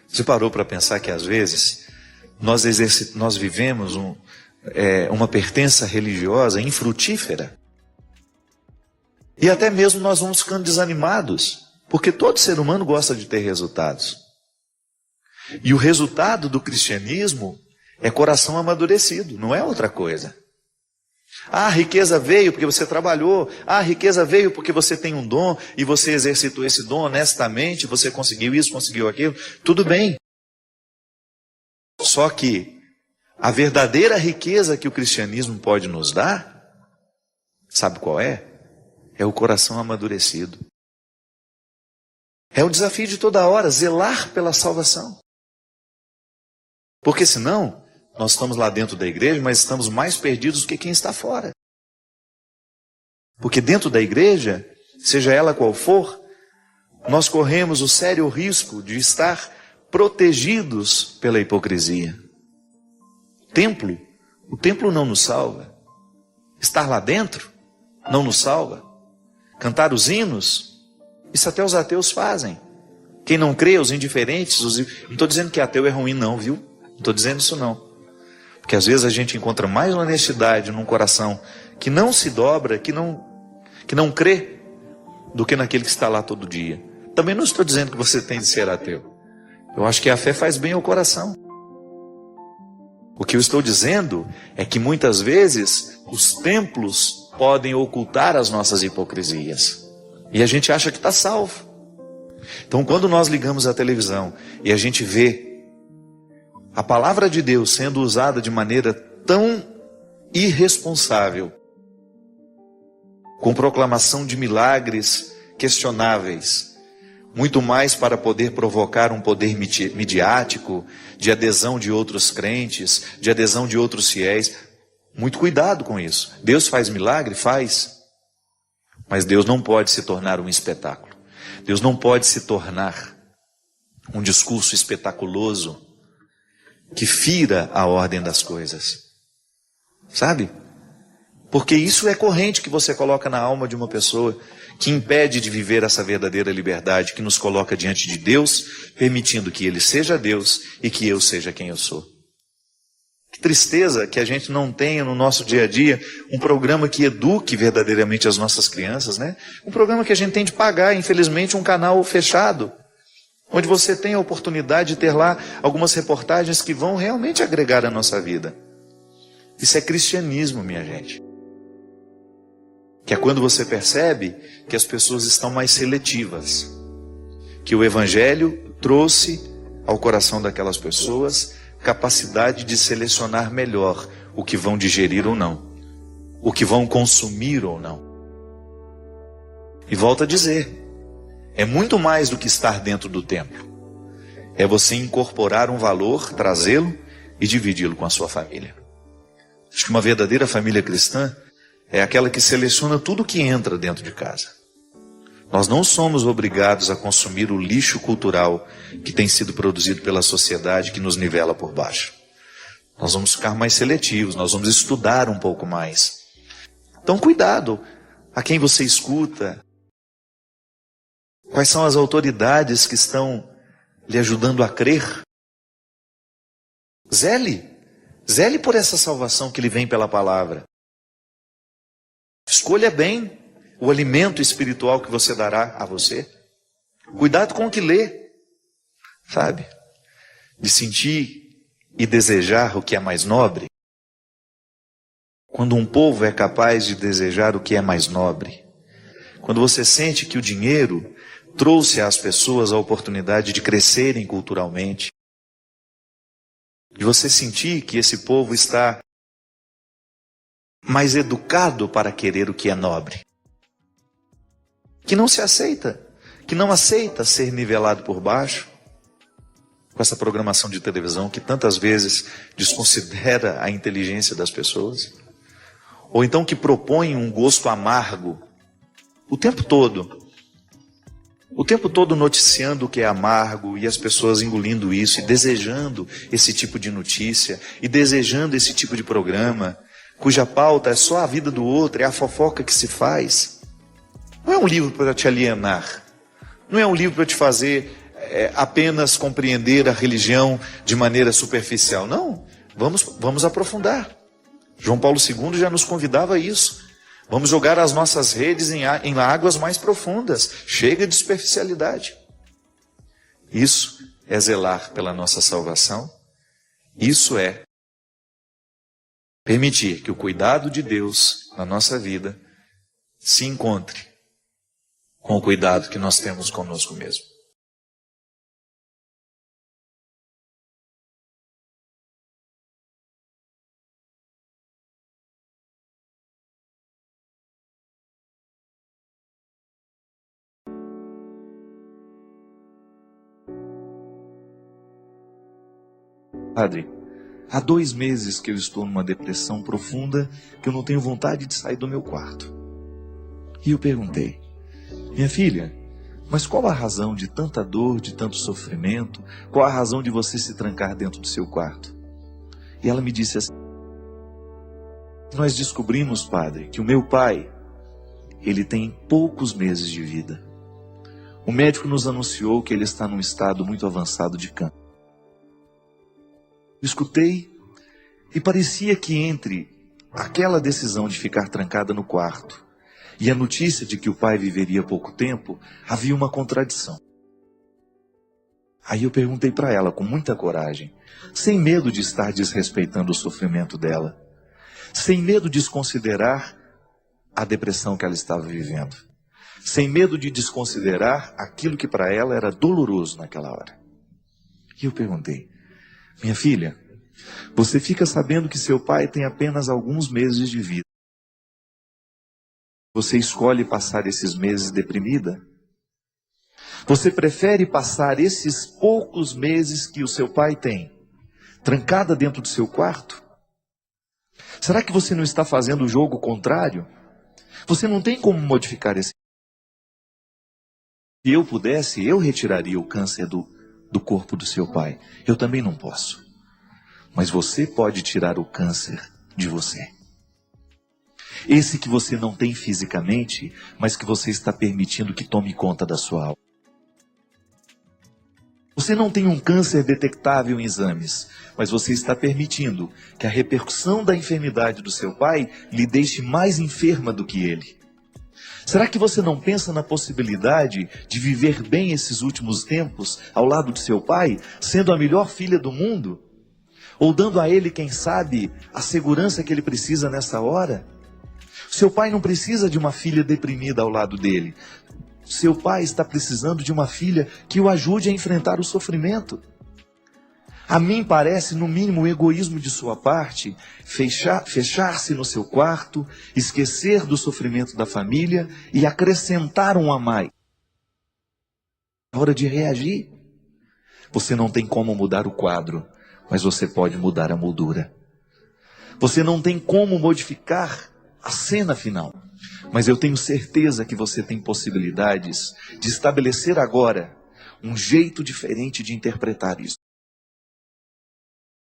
Você parou para pensar que às vezes nós vivemos uma pertença religiosa infrutífera? E até mesmo nós vamos ficando desanimados, porque todo ser humano gosta de ter resultados. E o resultado do cristianismo é coração amadurecido, não é outra coisa. Ah, a riqueza veio porque você trabalhou. Ah, a riqueza veio porque você tem um dom e você exercitou esse dom honestamente, você conseguiu isso, conseguiu aquilo. Tudo bem. Só que a verdadeira riqueza que o cristianismo pode nos dar, sabe qual é? É o coração amadurecido. É o desafio de toda hora, zelar pela salvação. Porque senão, nós estamos lá dentro da igreja, mas estamos mais perdidos do que quem está fora. Porque dentro da igreja, seja ela qual for, nós corremos o sério risco de estar protegidos pela hipocrisia. O templo não nos salva. Estar lá dentro não nos salva. Cantar os hinos, isso até os ateus fazem. Quem não crê, os indiferentes, não estou dizendo que ateu é ruim não, viu? Não estou dizendo isso não. Porque às vezes a gente encontra mais honestidade num coração que não se dobra, que não crê, do que naquele que está lá todo dia. Também não estou dizendo que você tem de ser ateu. Eu acho que a fé faz bem ao coração. O que eu estou dizendo é que muitas vezes os templos podem ocultar as nossas hipocrisias. E a gente acha que está salvo. Então quando nós ligamos a televisão e a gente vê a palavra de Deus sendo usada de maneira tão irresponsável, com proclamação de milagres questionáveis, muito mais para poder provocar um poder midiático, de adesão de outros crentes, de adesão de outros fiéis. Muito cuidado com isso. Deus faz milagre? Faz. Mas Deus não pode se tornar um espetáculo. Deus não pode se tornar um discurso espetaculoso que fira a ordem das coisas. Sabe? Porque isso é corrente que você coloca na alma de uma pessoa, que impede de viver essa verdadeira liberdade, que nos coloca diante de Deus, permitindo que Ele seja Deus e que eu seja quem eu sou. Que tristeza que a gente não tenha no nosso dia a dia um programa que eduque verdadeiramente as nossas crianças, né? Um programa que a gente tem de pagar, infelizmente, um canal fechado. onde você tem a oportunidade de ter lá algumas reportagens que vão realmente agregar a nossa vida. Isso é cristianismo, minha gente. Que é quando você percebe que as pessoas estão mais seletivas. Que o Evangelho trouxe ao coração daquelas pessoas capacidade de selecionar melhor o que vão digerir ou não, o que vão consumir ou não. E volto a dizer, é muito mais do que estar dentro do templo. É você incorporar um valor, trazê-lo e dividi-lo com a sua família. Acho que uma verdadeira família cristã é aquela que seleciona tudo que entra dentro de casa. Nós não somos obrigados a consumir o lixo cultural que tem sido produzido pela sociedade que nos nivela por baixo. Nós vamos ficar mais seletivos, nós vamos estudar um pouco mais. Então cuidado a quem você escuta. Quais são as autoridades que estão lhe ajudando a crer? Zele por essa salvação que lhe vem pela palavra. Escolha bem o alimento espiritual que você dará a você. Cuidado com o que lê, sabe? De sentir e desejar o que é mais nobre. Quando um povo é capaz de desejar o que é mais nobre. Quando você sente que o dinheiro trouxe às pessoas a oportunidade de crescerem culturalmente. De você sentir que esse povo está mais educado para querer o que é nobre. Que não se aceita, que não aceita ser nivelado por baixo, com essa programação de televisão que tantas vezes desconsidera a inteligência das pessoas, ou então que propõe um gosto amargo o tempo todo noticiando o que é amargo e as pessoas engolindo isso e desejando esse tipo de notícia e desejando esse tipo de programa, cuja pauta é só a vida do outro, é a fofoca que se faz. Não é um livro para te alienar, não é um livro para te fazer apenas compreender a religião de maneira superficial. Não, vamos aprofundar. João Paulo II já nos convidava a isso. Vamos jogar as nossas redes em águas mais profundas. Chega de superficialidade. Isso é zelar pela nossa salvação. Isso é permitir que o cuidado de Deus na nossa vida se encontre com o cuidado que nós temos conosco mesmo. Padre, há 2 meses que eu estou numa depressão profunda, que eu não tenho vontade de sair do meu quarto. E eu perguntei, minha filha, mas qual a razão de tanta dor, de tanto sofrimento? Qual a razão de você se trancar dentro do seu quarto? E ela me disse assim, nós descobrimos, padre, que o meu pai, ele tem poucos meses de vida. O médico nos anunciou que ele está num estado muito avançado de câncer. Escutei e parecia que entre aquela decisão de ficar trancada no quarto e a notícia de que o pai viveria pouco tempo, havia uma contradição. Aí eu perguntei para ela com muita coragem, sem medo de estar desrespeitando o sofrimento dela, sem medo de desconsiderar a depressão que ela estava vivendo, sem medo de desconsiderar aquilo que para ela era doloroso naquela hora. E eu perguntei, minha filha, você fica sabendo que seu pai tem apenas alguns meses de vida. Você escolhe passar esses meses deprimida? Você prefere passar esses poucos meses que o seu pai tem, trancada dentro do seu quarto? Será que você não está fazendo o jogo contrário? Você não tem como modificar esse. Se eu pudesse, eu retiraria o câncer do corpo do seu pai. Eu também não posso. Mas você pode tirar o câncer de você. Esse que você não tem fisicamente, mas que você está permitindo que tome conta da sua alma. Você não tem um câncer detectável em exames, mas você está permitindo que a repercussão da enfermidade do seu pai lhe deixe mais enferma do que ele. Será que você não pensa na possibilidade de viver bem esses últimos tempos ao lado de seu pai, sendo a melhor filha do mundo? Ou dando a ele, quem sabe, a segurança que ele precisa nessa hora? Seu pai não precisa de uma filha deprimida ao lado dele. Seu pai está precisando de uma filha que o ajude a enfrentar o sofrimento. A mim parece, no mínimo, o egoísmo de sua parte, fechar-se no seu quarto, esquecer do sofrimento da família e acrescentar um a mais. É hora de reagir. Você não tem como mudar o quadro, mas você pode mudar a moldura. Você não tem como modificar a cena final, mas eu tenho certeza que você tem possibilidades de estabelecer agora um jeito diferente de interpretar isso.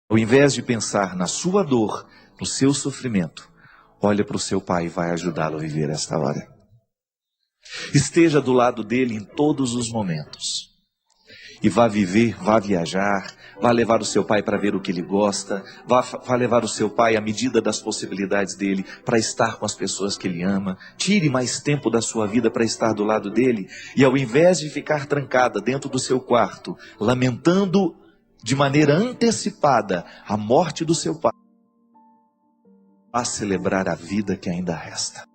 Ao invés de pensar na sua dor, no seu sofrimento, olha para o seu pai e vai ajudá-lo a viver esta hora. Esteja do lado dele em todos os momentos. E vá viver, vá viajar, vá levar o seu pai para ver o que ele gosta, vá levar o seu pai à medida das possibilidades dele para estar com as pessoas que ele ama. Tire mais tempo da sua vida para estar do lado dele e ao invés de ficar trancada dentro do seu quarto, lamentando de maneira antecipada a morte do seu pai, vá celebrar a vida que ainda resta.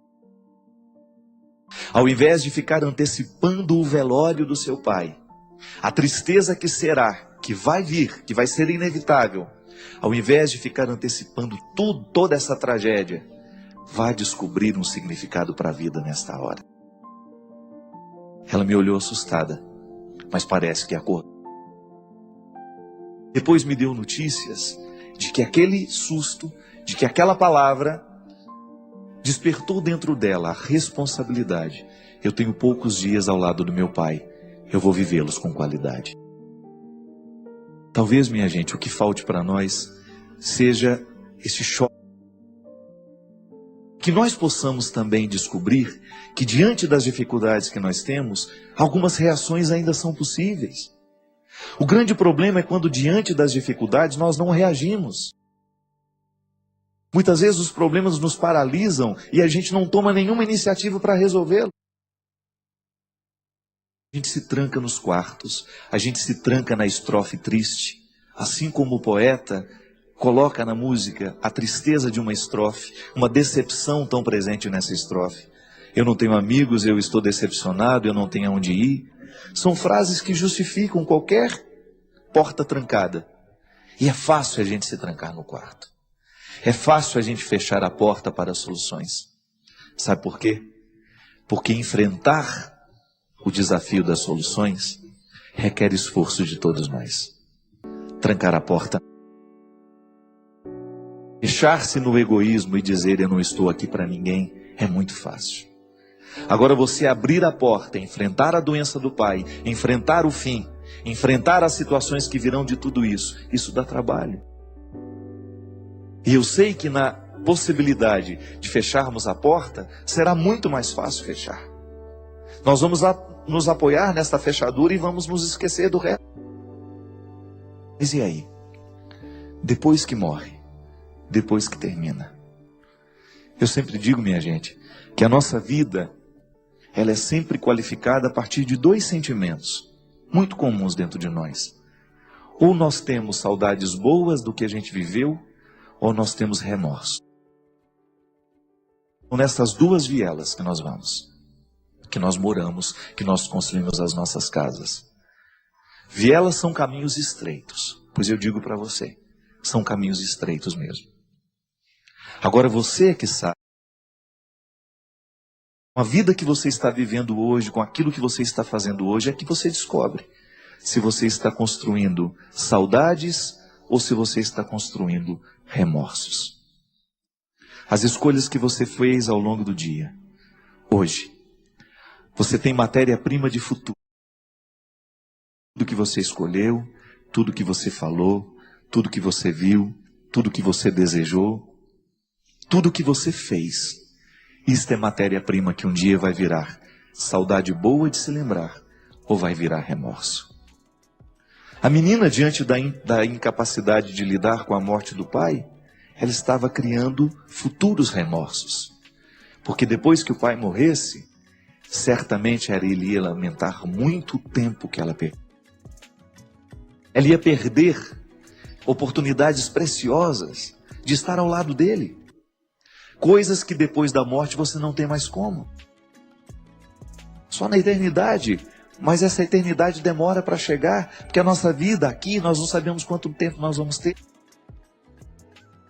Ao invés de ficar antecipando o velório do seu pai, a tristeza que será, que vai vir, que vai ser inevitável, ao invés de ficar antecipando toda essa tragédia, vá descobrir um significado para a vida nesta hora. Ela me olhou assustada, mas parece que acordou. Depois me deu notícias de que aquele susto, de que aquela palavra despertou dentro dela a responsabilidade. Eu tenho poucos dias ao lado do meu pai. Eu vou vivê-los com qualidade. Talvez, minha gente, o que falte para nós seja esse choque. Que nós possamos também descobrir que diante das dificuldades que nós temos, algumas reações ainda são possíveis. O grande problema é quando diante das dificuldades nós não reagimos. Muitas vezes os problemas nos paralisam e a gente não toma nenhuma iniciativa para resolvê-lo. A gente se tranca nos quartos, a gente se tranca na estrofe triste, assim como o poeta coloca na música a tristeza de uma estrofe, uma decepção tão presente nessa estrofe. Eu não tenho amigos, eu estou decepcionado, eu não tenho aonde ir. São frases que justificam qualquer porta trancada. E é fácil a gente se trancar no quarto. É fácil a gente fechar a porta para as soluções. Sabe por quê? Porque enfrentar o desafio das soluções requer esforço de todos nós. Trancar a porta, fechar-se no egoísmo e dizer eu não estou aqui para ninguém é muito fácil. Agora você abrir a porta, enfrentar a doença do pai, enfrentar o fim, enfrentar as situações que virão de tudo isso dá trabalho. E eu sei que na possibilidade de fecharmos a porta, será muito mais fácil fechar. Nós vamos nos apoiar nesta fechadura e vamos nos esquecer do resto. Mas e aí? Depois que morre, depois que termina. Eu sempre digo, minha gente, que a nossa vida, ela é sempre qualificada a partir de dois sentimentos muito comuns dentro de nós. Ou nós temos saudades boas do que a gente viveu, ou nós temos remorso. São nessas duas vielas que nós vamos, que nós moramos, que nós construímos as nossas casas. Vielas são caminhos estreitos, pois eu digo para você, são caminhos estreitos mesmo. Agora você que sabe, com a vida que você está vivendo hoje, com aquilo que você está fazendo hoje, é que você descobre se você está construindo saudades ou se você está construindo remorsos. As escolhas que você fez ao longo do dia, hoje, você tem matéria-prima de futuro. Tudo que você escolheu, tudo que você falou, tudo que você viu, tudo que você desejou, tudo que você fez. Isto é matéria-prima que um dia vai virar saudade boa de se lembrar ou vai virar remorso. A menina, diante da incapacidade de lidar com a morte do pai, ela estava criando futuros remorsos. Porque depois que o pai morresse, certamente ele ia lamentar muito o tempo que ela perdeu. Ela ia perder oportunidades preciosas de estar ao lado dele. Coisas que depois da morte você não tem mais como. Só na eternidade. Mas essa eternidade demora para chegar, porque a nossa vida aqui, nós não sabemos quanto tempo nós vamos ter.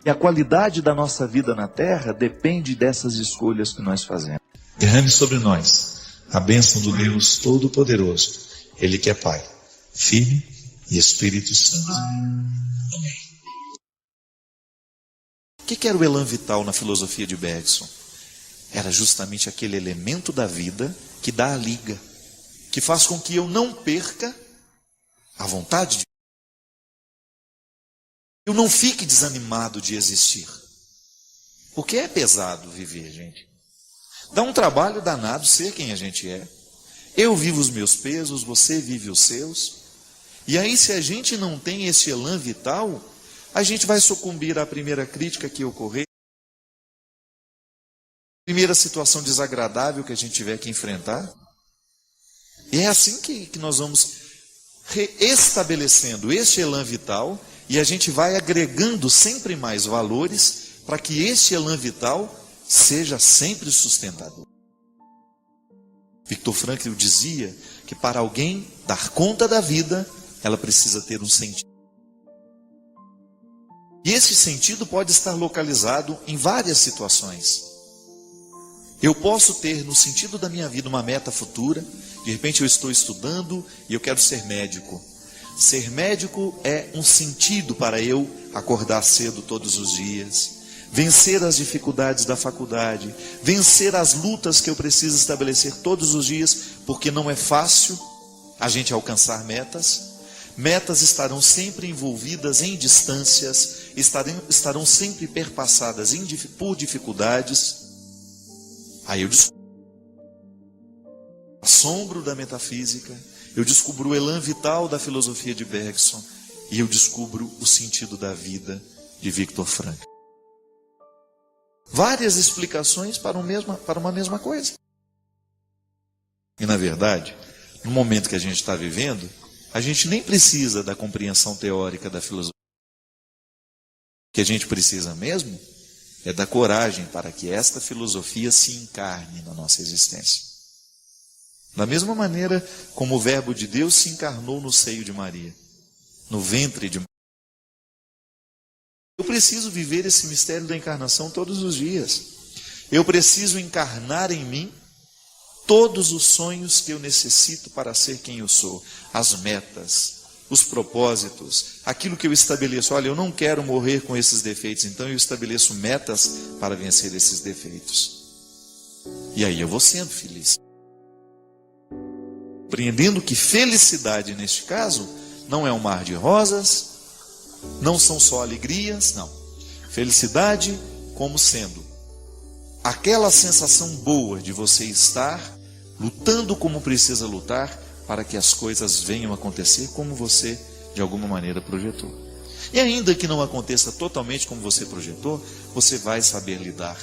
E a qualidade da nossa vida na terra depende dessas escolhas que nós fazemos. Derrame sobre nós a bênção do Deus Todo-Poderoso, Ele que é Pai, Filho e Espírito Santo. Amém. O que era o elan vital na filosofia de Bergson? Era justamente aquele elemento da vida que dá a liga, que faz com que eu não perca a vontade de eu não fique desanimado de existir. Porque é pesado viver, gente. Dá um trabalho danado ser quem a gente é. Eu vivo os meus pesos, você vive os seus. E aí, se a gente não tem esse elan vital, a gente vai sucumbir à primeira crítica que ocorrer, primeira situação desagradável que a gente tiver que enfrentar. E é assim que nós vamos reestabelecendo este elan vital e a gente vai agregando sempre mais valores para que este elan vital seja sempre sustentador. Viktor Frankl dizia que para alguém dar conta da vida, ela precisa ter um sentido. E esse sentido pode estar localizado em várias situações. Eu posso ter no sentido da minha vida uma meta futura. De repente eu estou estudando e eu quero ser médico. Ser médico é um sentido para eu acordar cedo todos os dias, vencer as dificuldades da faculdade, vencer as lutas que eu preciso estabelecer todos os dias, porque não é fácil a gente alcançar metas. Metas estarão sempre envolvidas em distâncias, estarão sempre perpassadas por dificuldades. Aí eu descubro o assombro da metafísica, eu descubro o elan vital da filosofia de Bergson e eu descubro o sentido da vida de Viktor Frankl. Várias explicações para uma mesma coisa. E na verdade, no momento que a gente está vivendo, a gente nem precisa da compreensão teórica da filosofia. O que a gente precisa mesmo é da coragem para que esta filosofia se encarne na nossa existência. Da mesma maneira como o Verbo de Deus se encarnou no seio de Maria, no ventre de Maria. Eu preciso viver esse mistério da encarnação todos os dias. Eu preciso encarnar em mim todos os sonhos que eu necessito para ser quem eu sou, as metas, os propósitos, aquilo que eu estabeleço. Olha, eu não quero morrer com esses defeitos, então eu estabeleço metas para vencer esses defeitos. E aí eu vou sendo feliz. Compreendendo que felicidade, neste caso, não é um mar de rosas, não são só alegrias, não. Felicidade como sendo aquela sensação boa de você estar lutando como precisa lutar para que as coisas venham a acontecer como você, de alguma maneira, projetou. E ainda que não aconteça totalmente como você projetou, você vai saber lidar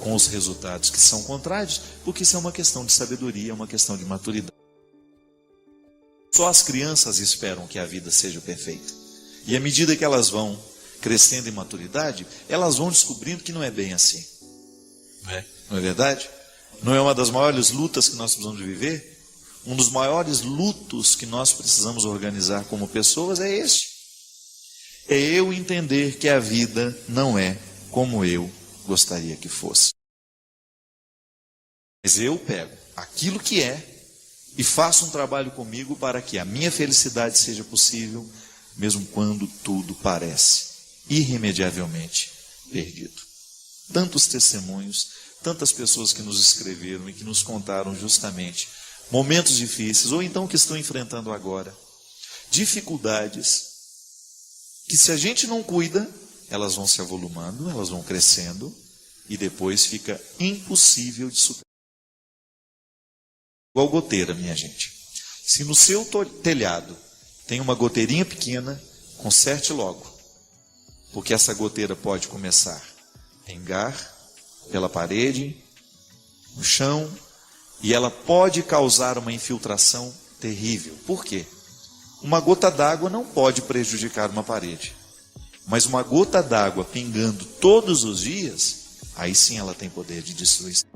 com os resultados que são contrários, porque isso é uma questão de sabedoria, é uma questão de maturidade. Só as crianças esperam que a vida seja perfeita. E à medida que elas vão crescendo em maturidade, elas vão descobrindo que não é bem assim. Não é verdade? Não é uma das maiores lutas que nós precisamos viver? Um dos maiores lutos que nós precisamos organizar como pessoas é este. É eu entender que a vida não é como eu gostaria que fosse. Mas eu pego aquilo que é e faço um trabalho comigo para que a minha felicidade seja possível, mesmo quando tudo parece irremediavelmente perdido. Tantos testemunhos, tantas pessoas que nos escreveram e que nos contaram justamente momentos difíceis, ou então que estão enfrentando agora dificuldades, que se a gente não cuida, elas vão se avolumando, elas vão crescendo, e depois fica impossível de superar. Igual goteira, minha gente. Se no seu telhado tem uma goteirinha pequena, conserte logo, porque essa goteira pode começar a pingar pela parede, no chão, E ela pode causar uma infiltração terrível. Por quê? Uma gota d'água não pode prejudicar uma parede. Mas uma gota d'água pingando todos os dias, aí sim ela tem poder de destruição.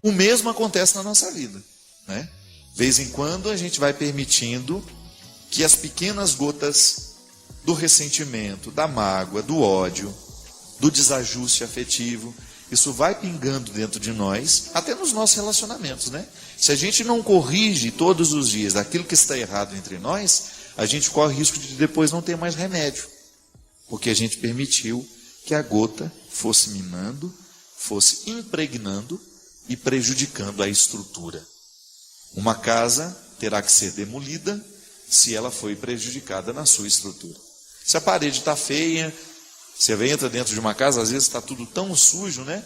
O mesmo acontece na nossa vida, né? De vez em quando a gente vai permitindo que as pequenas gotas do ressentimento, da mágoa, do ódio, do desajuste afetivo, isso vai pingando dentro de nós, até nos nossos relacionamentos, né? Se a gente não corrige todos os dias aquilo que está errado entre nós, a gente corre o risco de depois não ter mais remédio, porque a gente permitiu que a gota fosse minando, fosse impregnando e prejudicando a estrutura. Uma casa terá que ser demolida se ela foi prejudicada na sua estrutura. Se a parede está feia, você entra dentro de uma casa, às vezes está tudo tão sujo, né?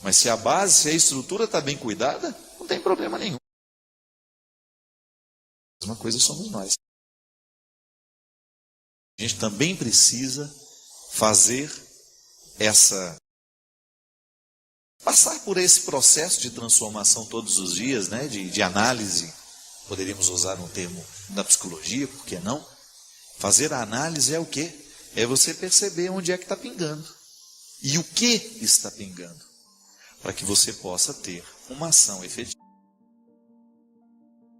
Mas se a base, se a estrutura está bem cuidada, não tem problema nenhum. A mesma coisa somos nós. A gente também precisa fazer passar por esse processo de transformação todos os dias, né? De análise. Poderíamos usar um termo da psicologia, por que não? Fazer a análise é o quê? É você perceber onde é que está pingando. E o que está pingando. Para que você possa ter uma ação efetiva.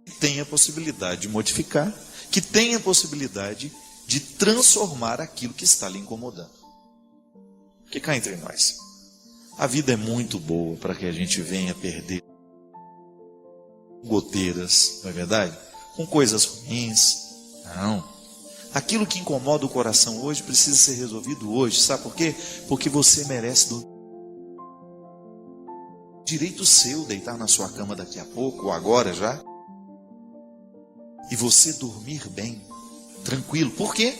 Que tenha a possibilidade de modificar, que tenha a possibilidade de transformar aquilo que está lhe incomodando. Porque cá entre nós, a vida é muito boa para que a gente venha perder goteiras, não é verdade? Com coisas ruins. Não. Aquilo que incomoda o coração hoje precisa ser resolvido hoje. Sabe por quê? Porque você merece direito seu deitar na sua cama daqui a pouco, ou agora já. E você dormir bem, tranquilo. Por quê?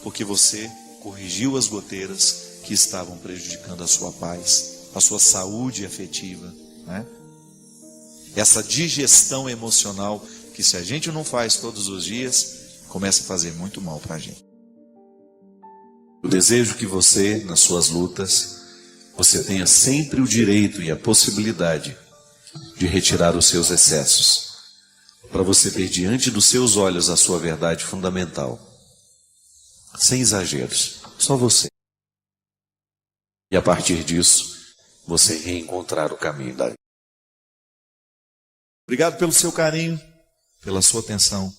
Porque você corrigiu as goteiras que estavam prejudicando a sua paz, a sua saúde afetiva, né? Essa digestão emocional que se a gente não faz todos os dias, começa a fazer muito mal para a gente. Eu desejo que você, nas suas lutas, você tenha sempre o direito e a possibilidade de retirar os seus excessos, para você ter diante dos seus olhos a sua verdade fundamental, sem exageros, só você. E a partir disso, você reencontrar o caminho da vida. Obrigado pelo seu carinho, pela sua atenção.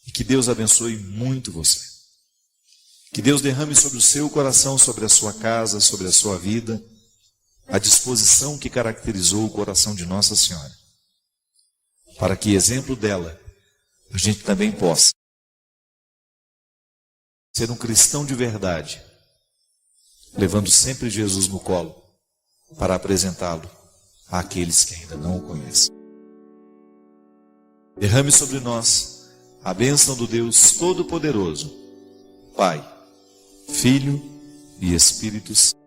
E que Deus abençoe muito você. Que Deus derrame sobre o seu coração, sobre a sua casa, sobre a sua vida, a disposição que caracterizou o coração de Nossa Senhora. Para que, exemplo dela, a gente também possa ser um cristão de verdade, levando sempre Jesus no colo, para apresentá-lo àqueles que ainda não o conhecem. Derrame sobre nós a bênção do Deus Todo-Poderoso, Pai, Filho e Espírito Santo.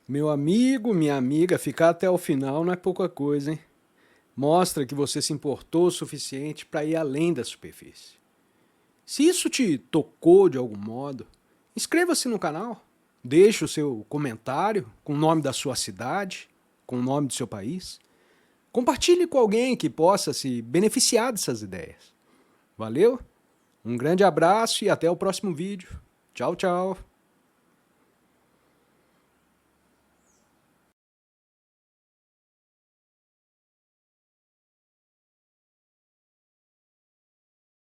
Meu amigo, minha amiga, ficar até o final não é pouca coisa, hein? Mostra que você se importou o suficiente para ir além da superfície. Se isso te tocou de algum modo, inscreva-se no canal, deixe o seu comentário com o nome da sua cidade, com o nome do seu país. Compartilhe com alguém que possa se beneficiar dessas ideias. Valeu? Um grande abraço e até o próximo vídeo. Tchau, tchau!